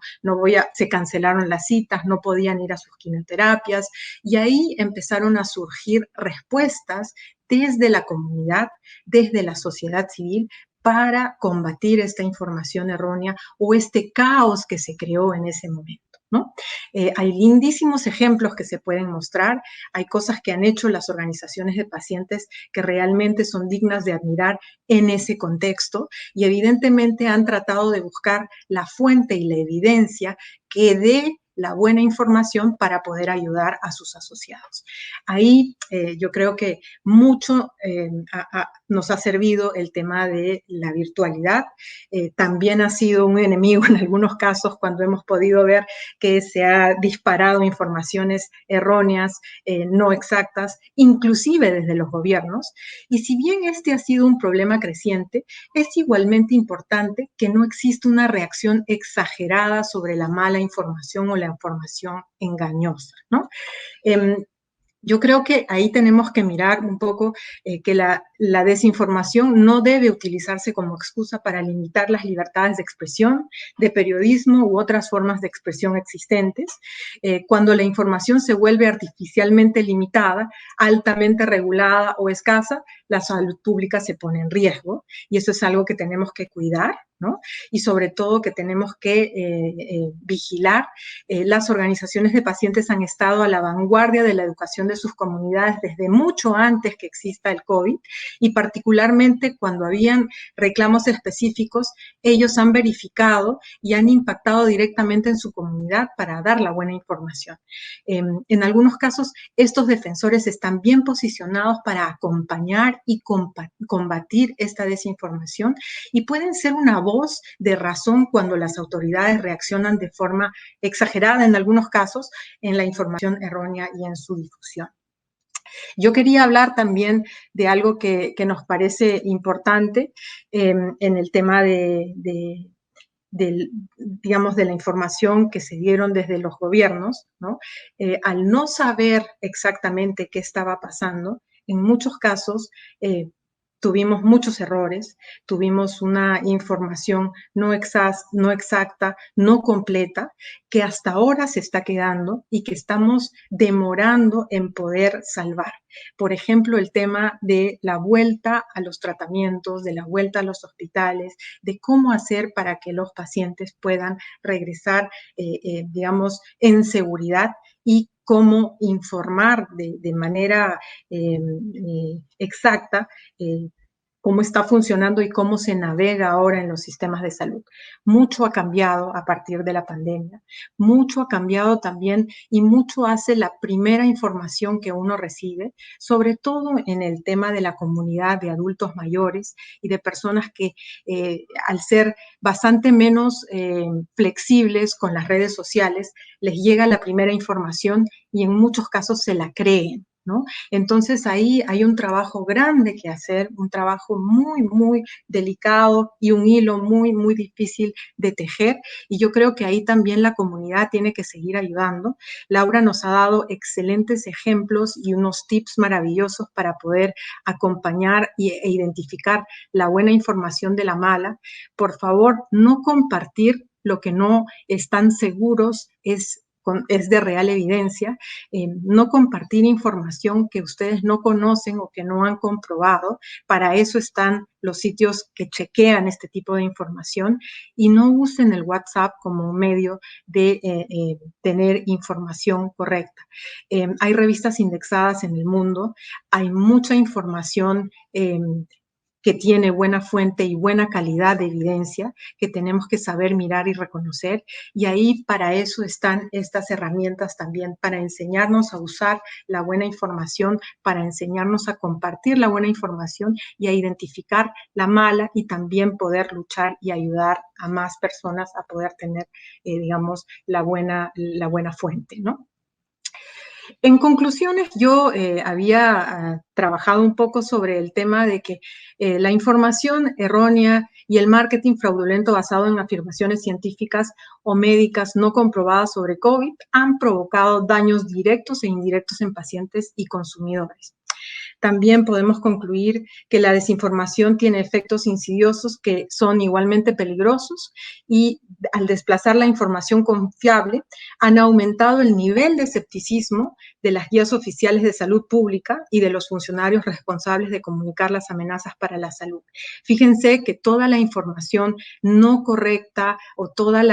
se cancelaron las citas, no podían ir a sus quimioterapias, y ahí empezaron a surgir respuestas desde la comunidad, desde la sociedad civil, para combatir esta información errónea o este caos que se creó en ese momento, ¿no? Hay lindísimos ejemplos que se pueden mostrar, hay cosas que han hecho las organizaciones de pacientes que realmente son dignas de admirar en ese contexto, y evidentemente han tratado de buscar la fuente y la evidencia que dé la buena información para poder ayudar a sus asociados. Ahí yo creo que mucho nos ha servido el tema de la virtualidad. También ha sido un enemigo en algunos casos cuando hemos podido ver que se ha disparado informaciones erróneas, no exactas, inclusive desde los gobiernos. Y si bien este ha sido un problema creciente, es igualmente importante que no exista una reacción exagerada sobre la mala información o la información engañosa, ¿no? Yo creo que ahí tenemos que mirar un poco que la desinformación no debe utilizarse como excusa para limitar las libertades de expresión, de periodismo u otras formas de expresión existentes. Cuando la información se vuelve artificialmente limitada, altamente regulada o escasa, la salud pública se pone en riesgo, y eso es algo que tenemos que cuidar, ¿no? Y sobre todo que tenemos que vigilar. Las organizaciones de pacientes han estado a la vanguardia de la educación de sus comunidades desde mucho antes que exista el COVID, y particularmente cuando habían reclamos específicos, ellos han verificado y han impactado directamente en su comunidad para dar la buena información. En algunos casos, estos defensores están bien posicionados para acompañar y combatir esta desinformación, y pueden ser una voz de razón cuando las autoridades reaccionan de forma exagerada en algunos casos en la información errónea y en su difusión. Yo quería hablar también de algo que nos parece importante en el tema digamos, de la información que se dieron desde los gobiernos, ¿no? Al no saber exactamente qué estaba pasando, en muchos casos tuvimos muchos errores, tuvimos una información no exacta, no completa, que hasta ahora se está quedando y que estamos demorando en poder salvar. Por ejemplo, el tema de la vuelta a los tratamientos, de la vuelta a los hospitales, de cómo hacer para que los pacientes puedan regresar, digamos, en seguridad, y cómo informar de manera exacta cómo está funcionando y cómo se navega ahora en los sistemas de salud. Mucho ha cambiado a partir de la pandemia, mucho ha cambiado también, y mucho hace la primera información que uno recibe, sobre todo en el tema de la comunidad de adultos mayores y de personas que al ser bastante menos flexibles con las redes sociales, les llega la primera información y en muchos casos se la creen, ¿no? Entonces ahí hay un trabajo grande que hacer, un trabajo muy, muy delicado y un hilo muy, muy difícil de tejer, y yo creo que ahí también la comunidad tiene que seguir ayudando. Laura nos ha dado excelentes ejemplos y unos tips maravillosos para poder acompañar e identificar la buena información de la mala. Por favor, no compartir lo que no están seguros es de real evidencia, no compartir información que ustedes no conocen o que no han comprobado. Para eso están los sitios que chequean este tipo de información, y no usen el WhatsApp como un medio de tener información correcta. Hay revistas indexadas en el mundo, hay mucha información que tiene buena fuente y buena calidad de evidencia, que tenemos que saber mirar y reconocer. Y ahí para eso están estas herramientas también, para enseñarnos a usar la buena información, para enseñarnos a compartir la buena información y a identificar la mala y también poder luchar y ayudar a más personas a poder tener, digamos, la buena fuente, ¿no? En conclusiones, yo había trabajado un poco sobre el tema de que la información errónea y el marketing fraudulento basado en afirmaciones científicas o médicas no comprobadas sobre COVID han provocado daños directos e indirectos en pacientes y consumidores. También podemos concluir que la desinformación tiene efectos insidiosos que son igualmente peligrosos y al desplazar la información confiable han aumentado el nivel de escepticismo de las guías oficiales de salud pública y de los funcionarios responsables de comunicar las amenazas para la salud. Fíjense que toda la información no correcta o toda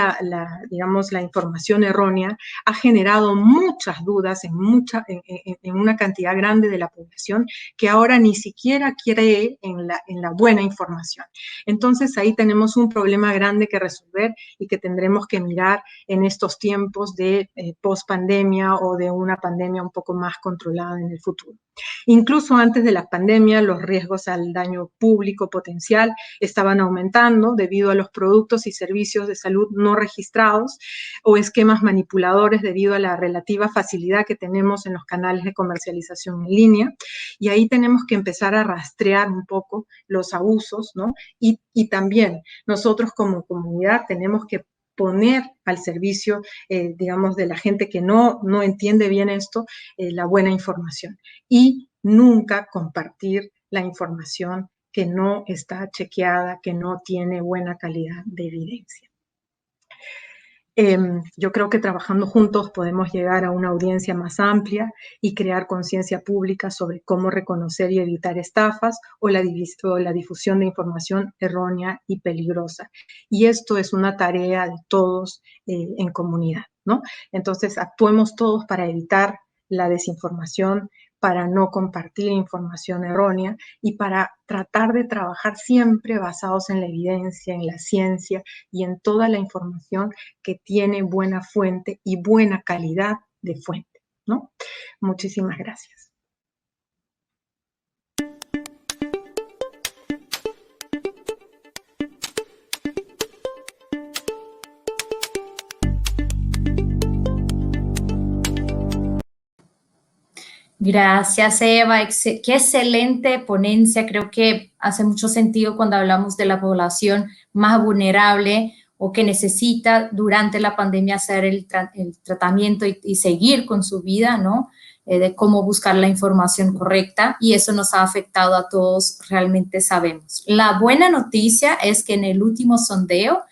digamos, la información errónea ha generado muchas dudas en una cantidad grande de la población que ahora ni siquiera cree en la buena información. Entonces ahí tenemos un problema grande que resolver y que tendremos que mirar en estos tiempos de post-pandemia o de una pandemia un poco más controlada en el futuro. Incluso antes de la pandemia, los riesgos al daño público potencial estaban aumentando debido a los productos y servicios de salud no registrados o esquemas manipuladores debido a la relativa facilidad que tenemos en los canales de comercialización en línea. Y ahí tenemos que empezar a rastrear un poco los abusos, ¿no? Y también nosotros como comunidad tenemos que poner al servicio, digamos, de la gente que no entiende bien esto, la buena información. Y nunca compartir la información que no está chequeada, que no tiene buena calidad de evidencia. Yo creo que trabajando juntos podemos llegar a una audiencia más amplia y crear conciencia pública sobre cómo reconocer y evitar estafas o la difusión de información errónea y peligrosa. Y esto es una tarea de todos en comunidad, ¿no? Entonces, actuemos todos para evitar la desinformación, para no compartir información errónea y para tratar de trabajar siempre basados en la evidencia, en la ciencia y en toda la información que tiene buena fuente y buena calidad de fuente, ¿no? Muchísimas gracias. Gracias, Eva. Qué excelente ponencia. Creo que hace mucho sentido cuando hablamos de la población más vulnerable o que necesita durante la pandemia hacer el tratamiento y seguir con su vida, ¿no? De cómo buscar la información correcta y eso nos ha afectado a todos, realmente sabemos. La buena noticia es que en el último sondeo,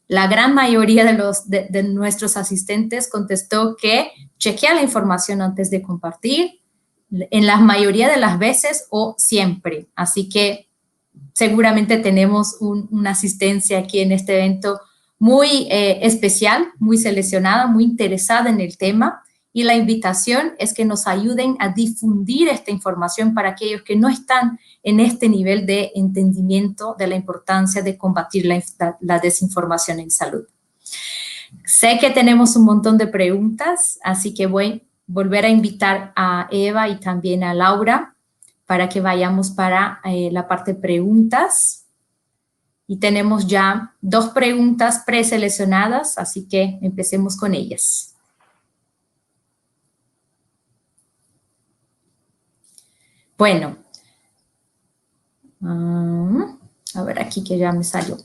la gran mayoría de nuestros asistentes contestó que chequea la información antes de compartir, en la mayoría de las veces o siempre. Así que seguramente tenemos una asistencia aquí en este evento muy especial, muy seleccionada, muy interesada en el tema y la invitación es que nos ayuden a difundir esta información para aquellos que no están en este nivel de entendimiento de la importancia de combatir la desinformación en salud. Sé que tenemos un montón de preguntas, así que voy a volver a invitar a Eva y también a Laura para que vayamos para la parte de preguntas. Y tenemos ya 2 preguntas preseleccionadas, así que empecemos con ellas. Bueno, a ver aquí que ya me salió,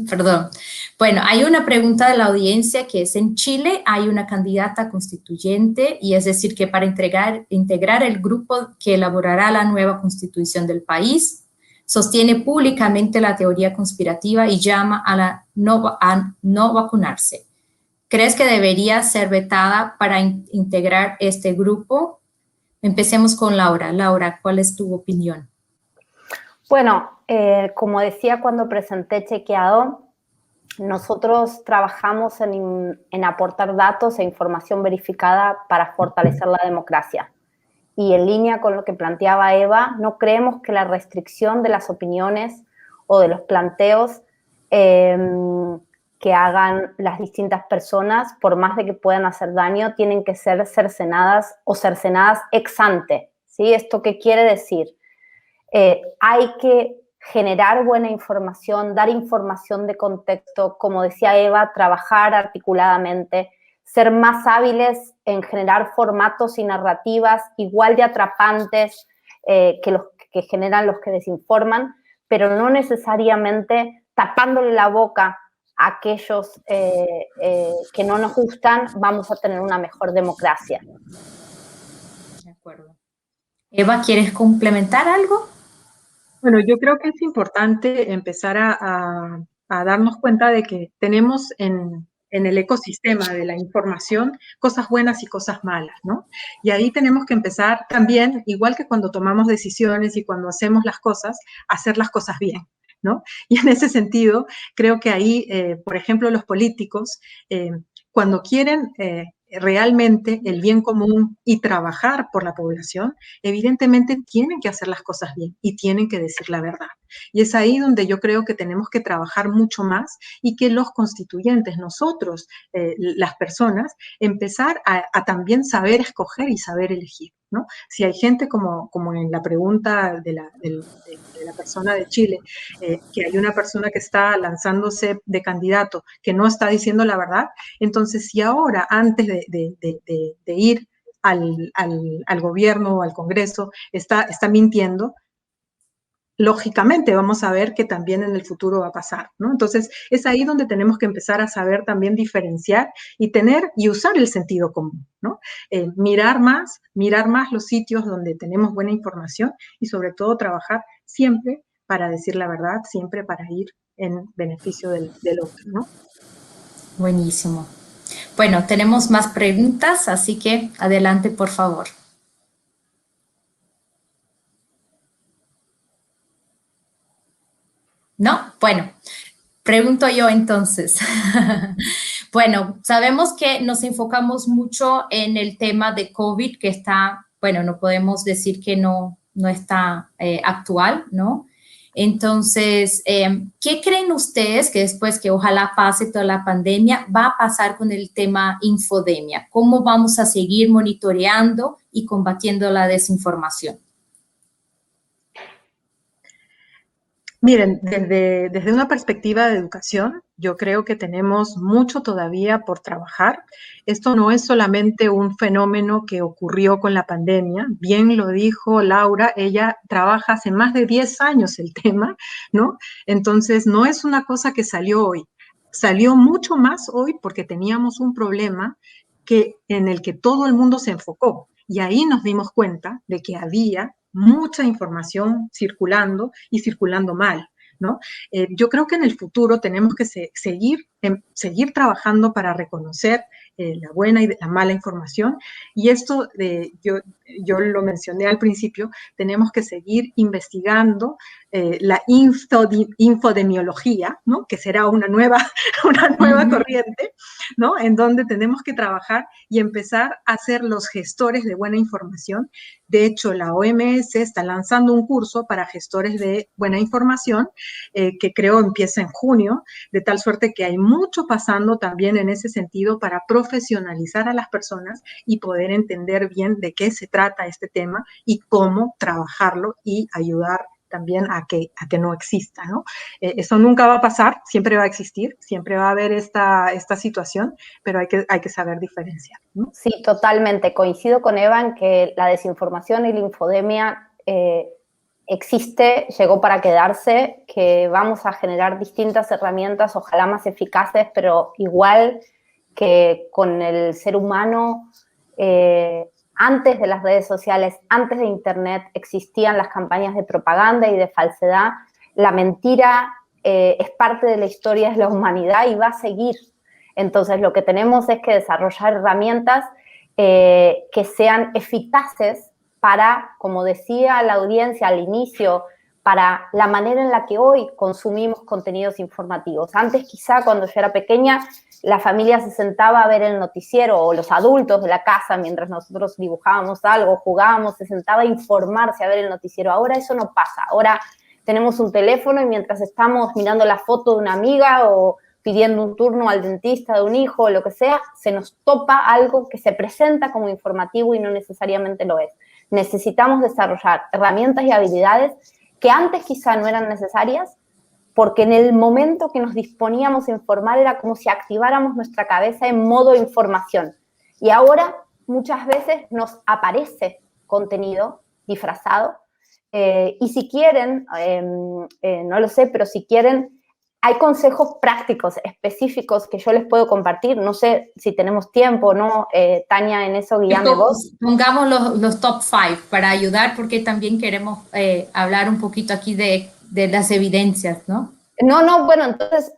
perdón. Bueno, hay una pregunta de la audiencia que es: en Chile hay una candidata constituyente y es decir que para integrar el grupo que elaborará la nueva constitución del país, sostiene públicamente la teoría conspirativa y llama a no vacunarse. ¿Crees que debería ser vetada para integrar este grupo? Empecemos con Laura. Laura, ¿cuál es tu opinión? Bueno, como decía cuando presenté Chequeado, nosotros trabajamos en aportar datos e información verificada para fortalecer la democracia. y en línea con lo que planteaba Eva, no creemos que la restricción de las opiniones o de los planteos que hagan las distintas personas, por más de que puedan hacer daño, tienen que ser cercenadas o cercenadas ex ante, ¿sí? ¿Esto qué quiere decir? Hay que generar buena información, dar información de contexto, como decía Eva, trabajar articuladamente, ser más hábiles en generar formatos y narrativas igual de atrapantes que los que generan los que desinforman, pero no necesariamente tapándole la boca a aquellos que no nos gustan, vamos a tener una mejor democracia. De acuerdo. Eva, ¿quieres complementar algo? Bueno, yo creo que es importante empezar a darnos cuenta de que tenemos en el ecosistema de la información cosas buenas y cosas malas, ¿no? Y ahí tenemos que empezar también, igual que cuando tomamos decisiones y cuando hacemos las cosas, hacer las cosas bien, ¿no? Y en ese sentido, creo que ahí, por ejemplo, los políticos, cuando quieren realmente el bien común y trabajar por la población, evidentemente tienen que hacer las cosas bien y tienen que decir la verdad. Y es ahí donde yo creo que tenemos que trabajar mucho más y que los constituyentes, nosotros, las personas, empezar a también saber escoger y saber elegir, ¿no? Si hay gente como en la pregunta de la persona de Chile, que hay una persona que está lanzándose de candidato que no está diciendo la verdad, entonces si ahora, antes de ir al gobierno o al Congreso, está mintiendo, lógicamente vamos a ver que también en el futuro va a pasar, ¿no? Entonces, es ahí donde tenemos que empezar a saber también diferenciar y tener y usar el sentido común, ¿no? Mirar más los sitios donde tenemos buena información y sobre todo trabajar siempre para decir la verdad, siempre para ir en beneficio del otro, ¿no? Buenísimo. Bueno, tenemos más preguntas, así que adelante, por favor. ¿No? Bueno, pregunto yo entonces. Bueno, sabemos que nos enfocamos mucho en el tema de COVID, que está, bueno, no podemos decir que no está actual, ¿no? Entonces, ¿qué creen ustedes que después que ojalá pase toda la pandemia, va a pasar con el tema infodemia? ¿Cómo vamos a seguir monitoreando y combatiendo la desinformación? Miren, desde una perspectiva de educación, yo creo que tenemos mucho todavía por trabajar. Esto no es solamente un fenómeno que ocurrió con la pandemia, bien lo dijo Laura, ella trabaja hace más de 10 años el tema, ¿no? Entonces, no es una cosa que salió hoy, salió mucho más hoy porque teníamos un problema en el que todo el mundo se enfocó. Y ahí nos dimos cuenta de que había mucha información circulando y circulando mal, ¿no? Yo creo que en el futuro tenemos que seguir trabajando para reconocer la buena y la mala información. Y esto, yo lo mencioné al principio, tenemos que seguir investigando la infodemiología, ¿no? Que será una nueva corriente, ¿no? En donde tenemos que trabajar y empezar a ser los gestores de buena información. De hecho, la OMS está lanzando un curso para gestores de buena información que creo empieza en junio, de tal suerte que hay mucho pasando también en ese sentido para profesionalizar a las personas y poder entender bien de qué se trata este tema y cómo trabajarlo y ayudar también a que no exista, ¿no? Eso nunca va a pasar, siempre va a existir, siempre va a haber esta situación, pero hay que saber diferenciar, ¿no? Sí, totalmente. Coincido con Eva en que la desinformación y la infodemia existe, llegó para quedarse, que vamos a generar distintas herramientas, ojalá más eficaces, pero igual que con el ser humano, antes de las redes sociales, antes de Internet, existían las campañas de propaganda y de falsedad. La mentira es parte de la historia de la humanidad y va a seguir. Entonces, lo que tenemos es que desarrollar herramientas que sean eficaces para, como decía la audiencia al inicio, para la manera en la que hoy consumimos contenidos informativos. Antes, quizá, cuando yo era pequeña, la familia se sentaba a ver el noticiero, o los adultos de la casa, mientras nosotros dibujábamos algo, jugábamos, se sentaba a informarse, a ver el noticiero. Ahora eso no pasa. Ahora tenemos un teléfono y mientras estamos mirando la foto de una amiga o pidiendo un turno al dentista de un hijo o lo que sea, se nos topa algo que se presenta como informativo y no necesariamente lo es. Necesitamos desarrollar herramientas y habilidades que antes quizá no eran necesarias, porque en el momento que nos disponíamos a informar era como si activáramos nuestra cabeza en modo información. Y ahora muchas veces nos aparece contenido disfrazado. Y si quieren, no lo sé, pero si quieren, hay consejos prácticos, específicos que yo les puedo compartir. No sé si tenemos tiempo o no, Tania, en eso guíame vos. Pongamos los top 5 para ayudar, porque también queremos hablar un poquito aquí de las evidencias, ¿no? No, bueno, entonces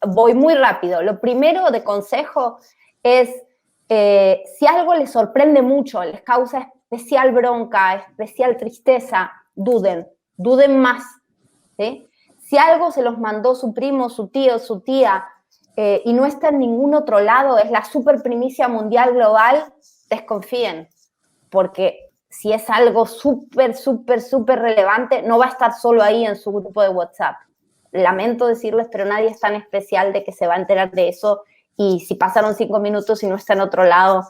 voy muy rápido. Lo primero de consejo es, si algo les sorprende mucho, les causa especial bronca, especial tristeza, duden más, ¿sí? Si algo se los mandó su primo, su tío, su tía, y no está en ningún otro lado, es la super primicia mundial global, desconfíen, porque si es algo súper relevante, no va a estar solo ahí en su grupo de WhatsApp. Lamento decirles, pero nadie es tan especial de que se va a enterar de eso, y si pasaron 5 minutos y no está en otro lado,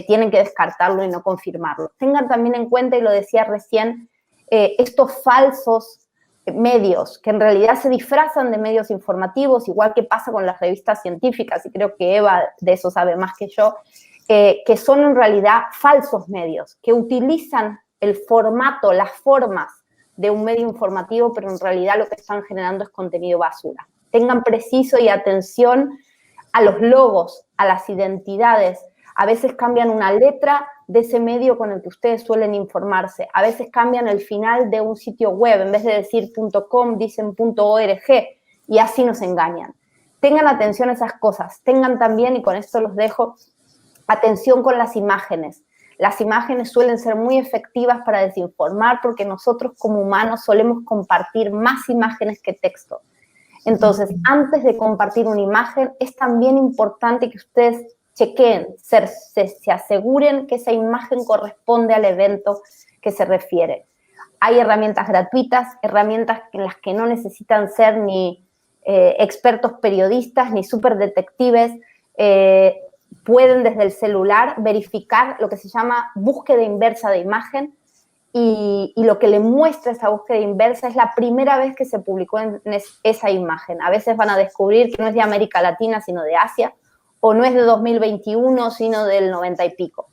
tienen que descartarlo y no confirmarlo. Tengan también en cuenta, y lo decía recién, estos falsos medios, que en realidad se disfrazan de medios informativos, igual que pasa con las revistas científicas, y creo que Eva de eso sabe más que yo, que son en realidad falsos medios, que utilizan el formato, las formas de un medio informativo, pero en realidad lo que están generando es contenido basura. Tengan preciso y atención a los logos, a las identidades. A veces cambian una letra de ese medio con el que ustedes suelen informarse. A veces cambian el final de un sitio web. En vez de decir .com, dicen .org, y así nos engañan. Tengan atención a esas cosas. Tengan también, y con esto los dejo, atención con las imágenes. Las imágenes suelen ser muy efectivas para desinformar, porque nosotros como humanos solemos compartir más imágenes que texto. Entonces, antes de compartir una imagen, es también importante que ustedes chequeen, se aseguren que esa imagen corresponde al evento que se refiere. Hay herramientas gratuitas, herramientas en las que no necesitan ser ni expertos periodistas, ni súper detectives. Pueden desde el celular verificar lo que se llama búsqueda inversa de imagen, y lo que le muestra esa búsqueda inversa es la primera vez que se publicó en esa imagen. A veces van a descubrir que no es de América Latina, sino de Asia, o no es de 2021, sino del 90 y pico.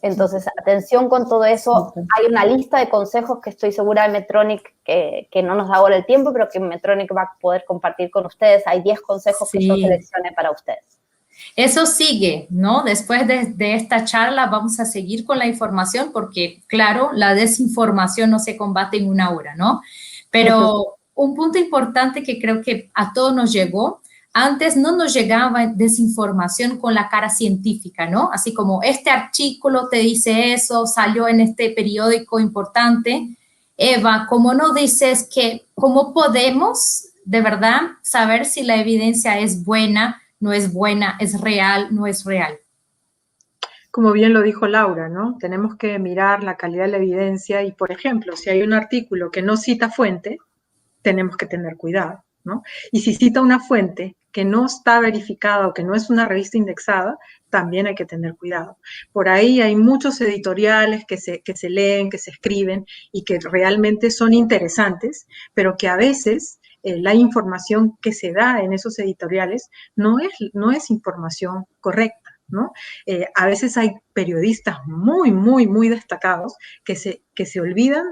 Entonces, atención con todo eso. Hay una lista de consejos que estoy segura de Medtronic, que no nos da ahora el tiempo, pero que Medtronic va a poder compartir con ustedes. Hay 10 consejos que yo seleccioné para ustedes. Eso sigue, ¿no? Después de esta charla vamos a seguir con la información, porque, claro, la desinformación no se combate en una hora, ¿no? Pero un punto importante que creo que a todos nos llegó: antes no nos llegaba desinformación con la cara científica, ¿no? Así como este artículo te dice eso, salió en este periódico importante. Eva, ¿cómo no dices cómo podemos de verdad saber si la evidencia es buena, no es buena, es real, no es real? Como bien lo dijo Laura, ¿no? Tenemos que mirar la calidad de la evidencia y, por ejemplo, si hay un artículo que no cita fuente, tenemos que tener cuidado, ¿no? Y si cita una fuente que no está verificada o que no es una revista indexada, también hay que tener cuidado. Por ahí hay muchos editoriales que se leen, que se escriben y que realmente son interesantes, pero que a veces la información que se da en esos editoriales no es información correcta, ¿no? A veces hay periodistas muy destacados que se olvidan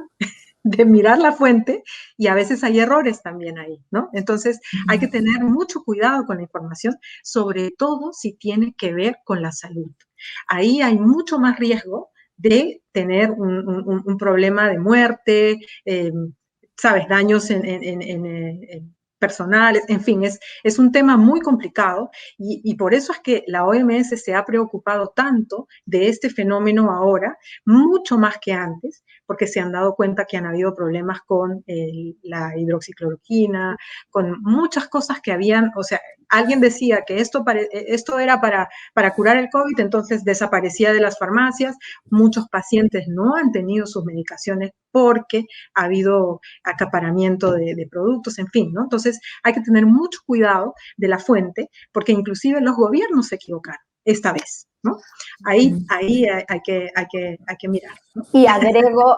de mirar la fuente, y a veces hay errores también ahí, ¿no? Entonces hay que tener mucho cuidado con la información, sobre todo si tiene que ver con la salud. Ahí hay mucho más riesgo de tener un problema de muerte, ¿sabes? Daños personales, en fin, es un tema muy complicado y por eso es que la OMS se ha preocupado tanto de este fenómeno ahora, mucho más que antes, porque se han dado cuenta que han habido problemas con la hidroxicloroquina, con muchas cosas que habían, o sea, alguien decía que esto era para curar el COVID, entonces desaparecía de las farmacias, muchos pacientes no han tenido sus medicaciones porque ha habido acaparamiento de productos, en fin, ¿no? Entonces hay que tener mucho cuidado de la fuente, porque inclusive los gobiernos se equivocaron esta vez, ¿no? Ahí hay que mirar, ¿no? Y agrego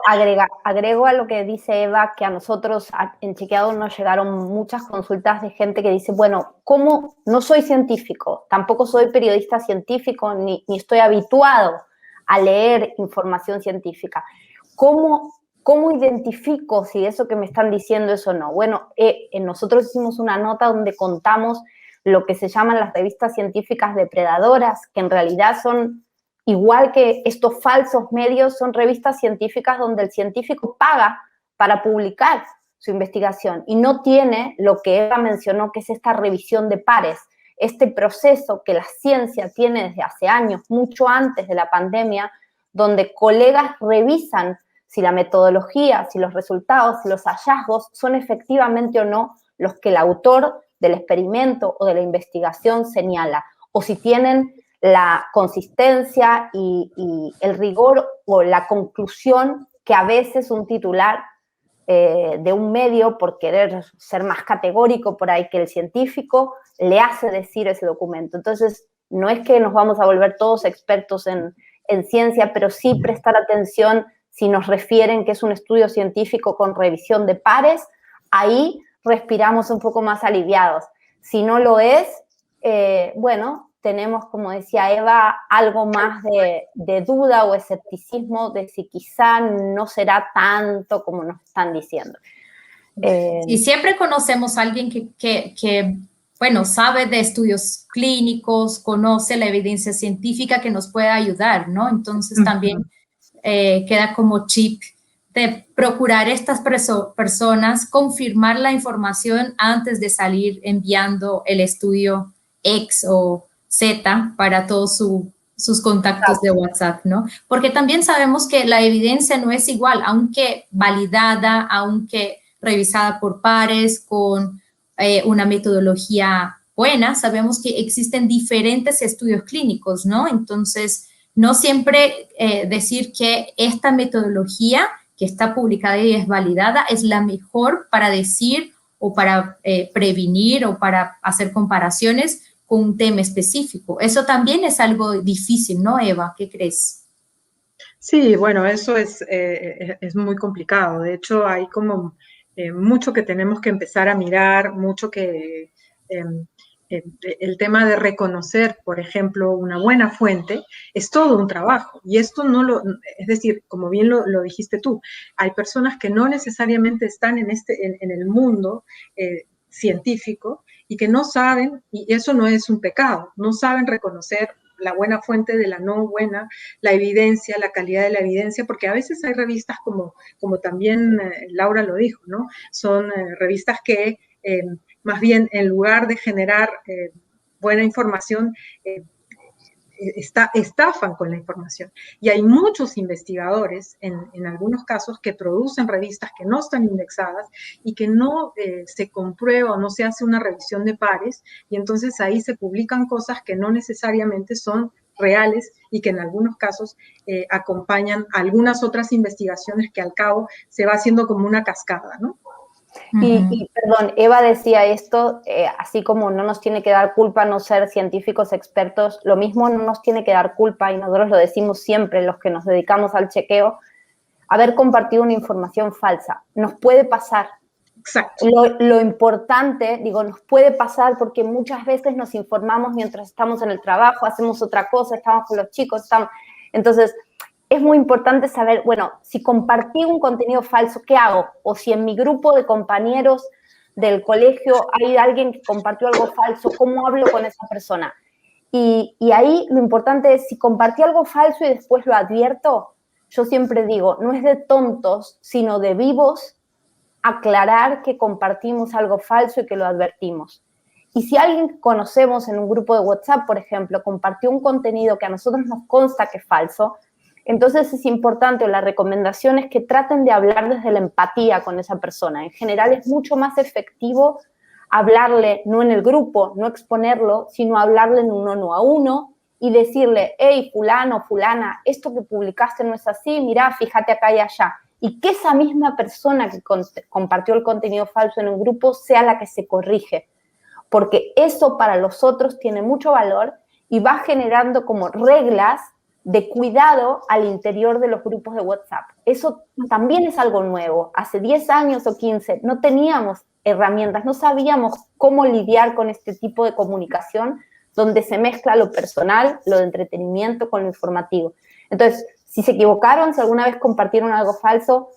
a lo que dice Eva, que a nosotros en Chequeado nos llegaron muchas consultas de gente que dice, bueno, ¿cómo? No soy científico, tampoco soy periodista científico, ni estoy habituado a leer información científica. ¿Cómo identifico si eso que me están diciendo es o no? Bueno, nosotros hicimos una nota donde contamos lo que se llaman las revistas científicas depredadoras, que en realidad son, igual que estos falsos medios, son revistas científicas donde el científico paga para publicar su investigación y no tiene lo que Eva mencionó, que es esta revisión de pares, este proceso que la ciencia tiene desde hace años, mucho antes de la pandemia, donde colegas revisan si la metodología, si los resultados, si los hallazgos son efectivamente o no los que el autor del experimento o de la investigación señala, o si tienen la consistencia y el rigor o la conclusión que a veces un titular de un medio, por querer ser más categórico por ahí que el científico, le hace decir ese documento. Entonces, no es que nos vamos a volver todos expertos en ciencia, pero sí prestar atención si nos refieren que es un estudio científico con revisión de pares, ahí respiramos un poco más aliviados. Si no lo es, bueno, tenemos, como decía Eva, algo más de duda o escepticismo de si quizá no será tanto como nos están diciendo. Y siempre conocemos a alguien que, bueno, sabe de estudios clínicos, conoce la evidencia científica que nos puede ayudar, ¿no? Entonces también queda como chip de procurar estas personas, confirmar la información antes de salir enviando el estudio X o Z para todos sus contactos de WhatsApp, ¿no? Porque también sabemos que la evidencia no es igual, aunque validada, aunque revisada por pares, con una metodología buena, sabemos que existen diferentes estudios clínicos, ¿no? Entonces, no siempre decir que esta metodología que está publicada y es validada es la mejor para decir o para prevenir o para hacer comparaciones con un tema específico. Eso también es algo difícil, ¿no, Eva? ¿Qué crees? Sí, bueno, eso es muy complicado. De hecho, hay como mucho que tenemos que empezar a mirar, mucho que el tema de reconocer, por ejemplo, una buena fuente, es todo un trabajo. Y esto es decir, como bien lo dijiste tú, hay personas que no necesariamente están en el mundo científico y que no saben, y eso no es un pecado, no saben reconocer la buena fuente de la no buena, la evidencia, la calidad de la evidencia, porque a veces hay revistas como también Laura lo dijo, ¿no? Son revistas que más bien en lugar de generar buena información, estafan con la información. Y hay muchos investigadores, en algunos casos, que producen revistas que no están indexadas y que no se comprueba o no se hace una revisión de pares, y entonces ahí se publican cosas que no necesariamente son reales y que en algunos casos acompañan algunas otras investigaciones que al cabo se va haciendo como una cascada, ¿no? Y perdón, Eva decía esto, así como no nos tiene que dar culpa no ser científicos expertos, lo mismo no nos tiene que dar culpa, y nosotros lo decimos siempre, los que nos dedicamos al chequeo, haber compartido una información falsa. Nos puede pasar. Exacto. Lo importante, digo, nos puede pasar porque muchas veces nos informamos mientras estamos en el trabajo, hacemos otra cosa, estamos con los chicos, entonces es muy importante saber, bueno, si compartí un contenido falso, ¿qué hago? O si en mi grupo de compañeros del colegio hay alguien que compartió algo falso, ¿cómo hablo con esa persona? Y ahí lo importante es, si compartí algo falso y después lo advierto, yo siempre digo, no es de tontos, sino de vivos, aclarar que compartimos algo falso y que lo advertimos. Y si alguien que conocemos en un grupo de WhatsApp, por ejemplo, compartió un contenido que a nosotros nos consta que es falso, entonces es importante, o la recomendación es que traten de hablar desde la empatía con esa persona. En general es mucho más efectivo hablarle, no en el grupo, no exponerlo, sino hablarle en un uno a uno y decirle, hey, fulano, fulana, esto que publicaste no es así, mirá, fíjate acá y allá. Y que esa misma persona que compartió el contenido falso en un grupo sea la que se corrige, porque eso para los otros tiene mucho valor y va generando como reglas de cuidado al interior de los grupos de WhatsApp. Eso también es algo nuevo. Hace 10 años o 15 no teníamos herramientas, no sabíamos cómo lidiar con este tipo de comunicación donde se mezcla lo personal, lo de entretenimiento con lo informativo. Entonces, si se equivocaron, si alguna vez compartieron algo falso,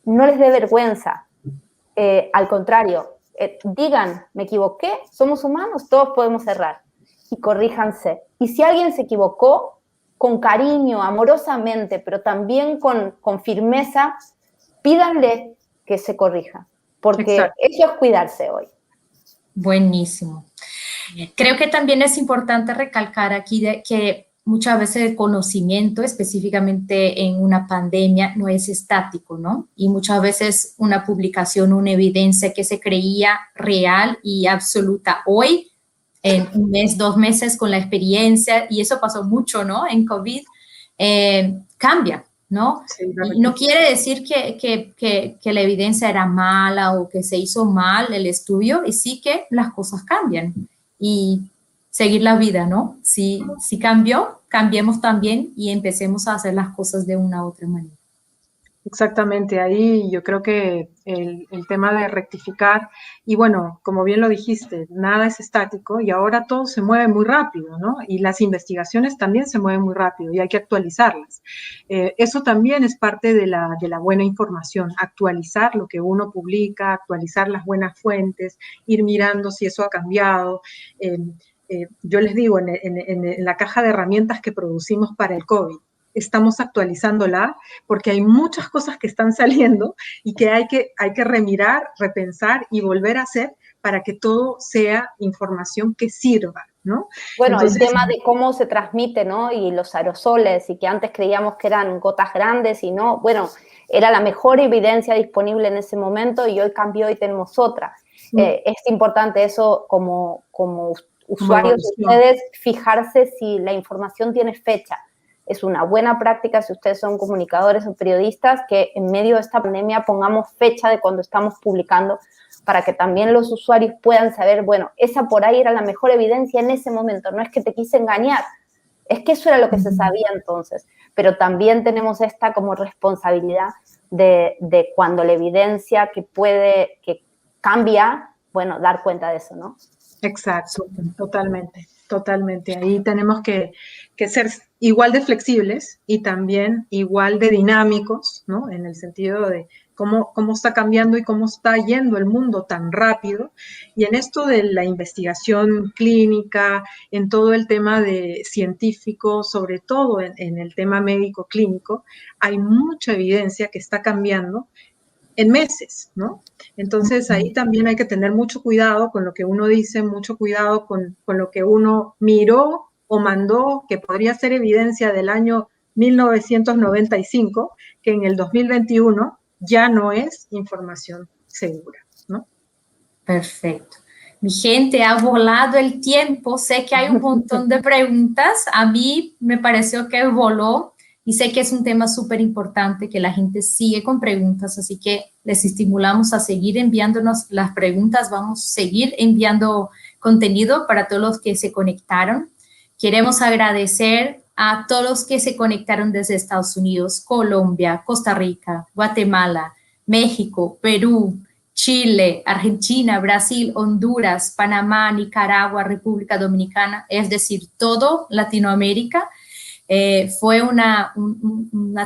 no les dé vergüenza. Al contrario, digan, me equivoqué, somos humanos, todos podemos errar. Y corríjanse. Y si alguien se equivocó, con cariño, amorosamente, pero también con firmeza, pídanle que se corrija. Porque Exacto. eso es cuidarse hoy. Buenísimo. Creo que también es importante recalcar aquí que muchas veces el conocimiento, específicamente en una pandemia, no es estático, ¿no? Y muchas veces una publicación, una evidencia que se creía real y absoluta hoy, en un mes, 2 meses con la experiencia, y eso pasó mucho, ¿no? En COVID, cambia, ¿no? Sí, Y no quiere decir que la evidencia era mala o que se hizo mal el estudio, y sí que las cosas cambian. Y seguir la vida, ¿no? Si cambió, cambiemos también y empecemos a hacer las cosas de una u otra manera. Exactamente, ahí yo creo que el tema de rectificar, y bueno, como bien lo dijiste, nada es estático y ahora todo se mueve muy rápido, ¿no? Y las investigaciones también se mueven muy rápido y hay que actualizarlas. Eso también es parte de la buena información, actualizar lo que uno publica, actualizar las buenas fuentes, ir mirando si eso ha cambiado. Yo les digo, en la caja de herramientas que producimos para el COVID, estamos actualizándola porque hay muchas cosas que están saliendo y que hay que remirar, repensar y volver a hacer para que todo sea información que sirva, ¿no? Bueno, Entonces, el tema de cómo se transmite, ¿no? Y los aerosoles, y que antes creíamos que eran gotas grandes y no, bueno, era la mejor evidencia disponible en ese momento y hoy cambió y tenemos otra. Es importante eso como usuarios de ustedes, fijarse si la información tiene fecha. Es una buena práctica si ustedes son comunicadores o periodistas que en medio de esta pandemia pongamos fecha de cuando estamos publicando para que también los usuarios puedan saber, bueno, esa por ahí era la mejor evidencia en ese momento, no es que te quise engañar, es que eso era lo que se sabía entonces, pero también tenemos esta como responsabilidad de cuando la evidencia que cambia, bueno, dar cuenta de eso, ¿no? Exacto, totalmente. Ahí tenemos que ser igual de flexibles y también igual de dinámicos, ¿no? En el sentido de cómo está cambiando y cómo está yendo el mundo tan rápido. Y en esto de la investigación clínica, en todo el tema de científico, sobre todo en el tema médico clínico, hay mucha evidencia que está cambiando en meses, ¿no? Entonces ahí también hay que tener mucho cuidado con lo que uno dice, mucho cuidado con lo que uno miró o mandó, que podría ser evidencia del año 1995, que en el 2021 ya no es información segura, ¿no? Perfecto. Mi gente, ha volado el tiempo. Sé que hay un montón de preguntas. A mí me pareció que voló y sé que es un tema súper importante, que la gente sigue con preguntas, así que les estimulamos a seguir enviándonos las preguntas. Vamos a seguir enviando contenido para todos los que se conectaron. Queremos agradecer a todos los que se conectaron desde Estados Unidos, Colombia, Costa Rica, Guatemala, México, Perú, Chile, Argentina, Brasil, Honduras, Panamá, Nicaragua, República Dominicana, es decir, todo Latinoamérica. Fue una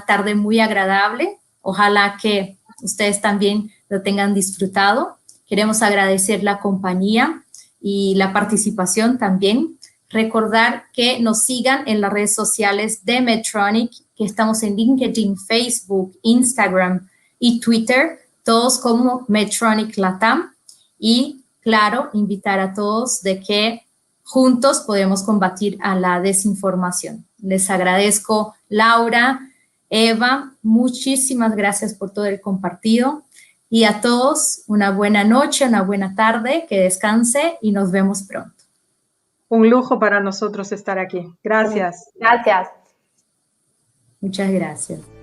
tarde muy agradable. Ojalá que ustedes también lo tengan disfrutado. Queremos agradecer la compañía y la participación también. Recordar que nos sigan en las redes sociales de Medtronic, que estamos en LinkedIn, Facebook, Instagram y Twitter. todos como Medtronic Latam, y claro, invitar a todos de que juntos podemos combatir a la desinformación. Les agradezco, Laura, Eva, muchísimas gracias por todo el compartido, y a todos una buena noche, una buena tarde, que descanse y nos vemos pronto. Un lujo para nosotros estar aquí. Gracias. Gracias. Muchas gracias.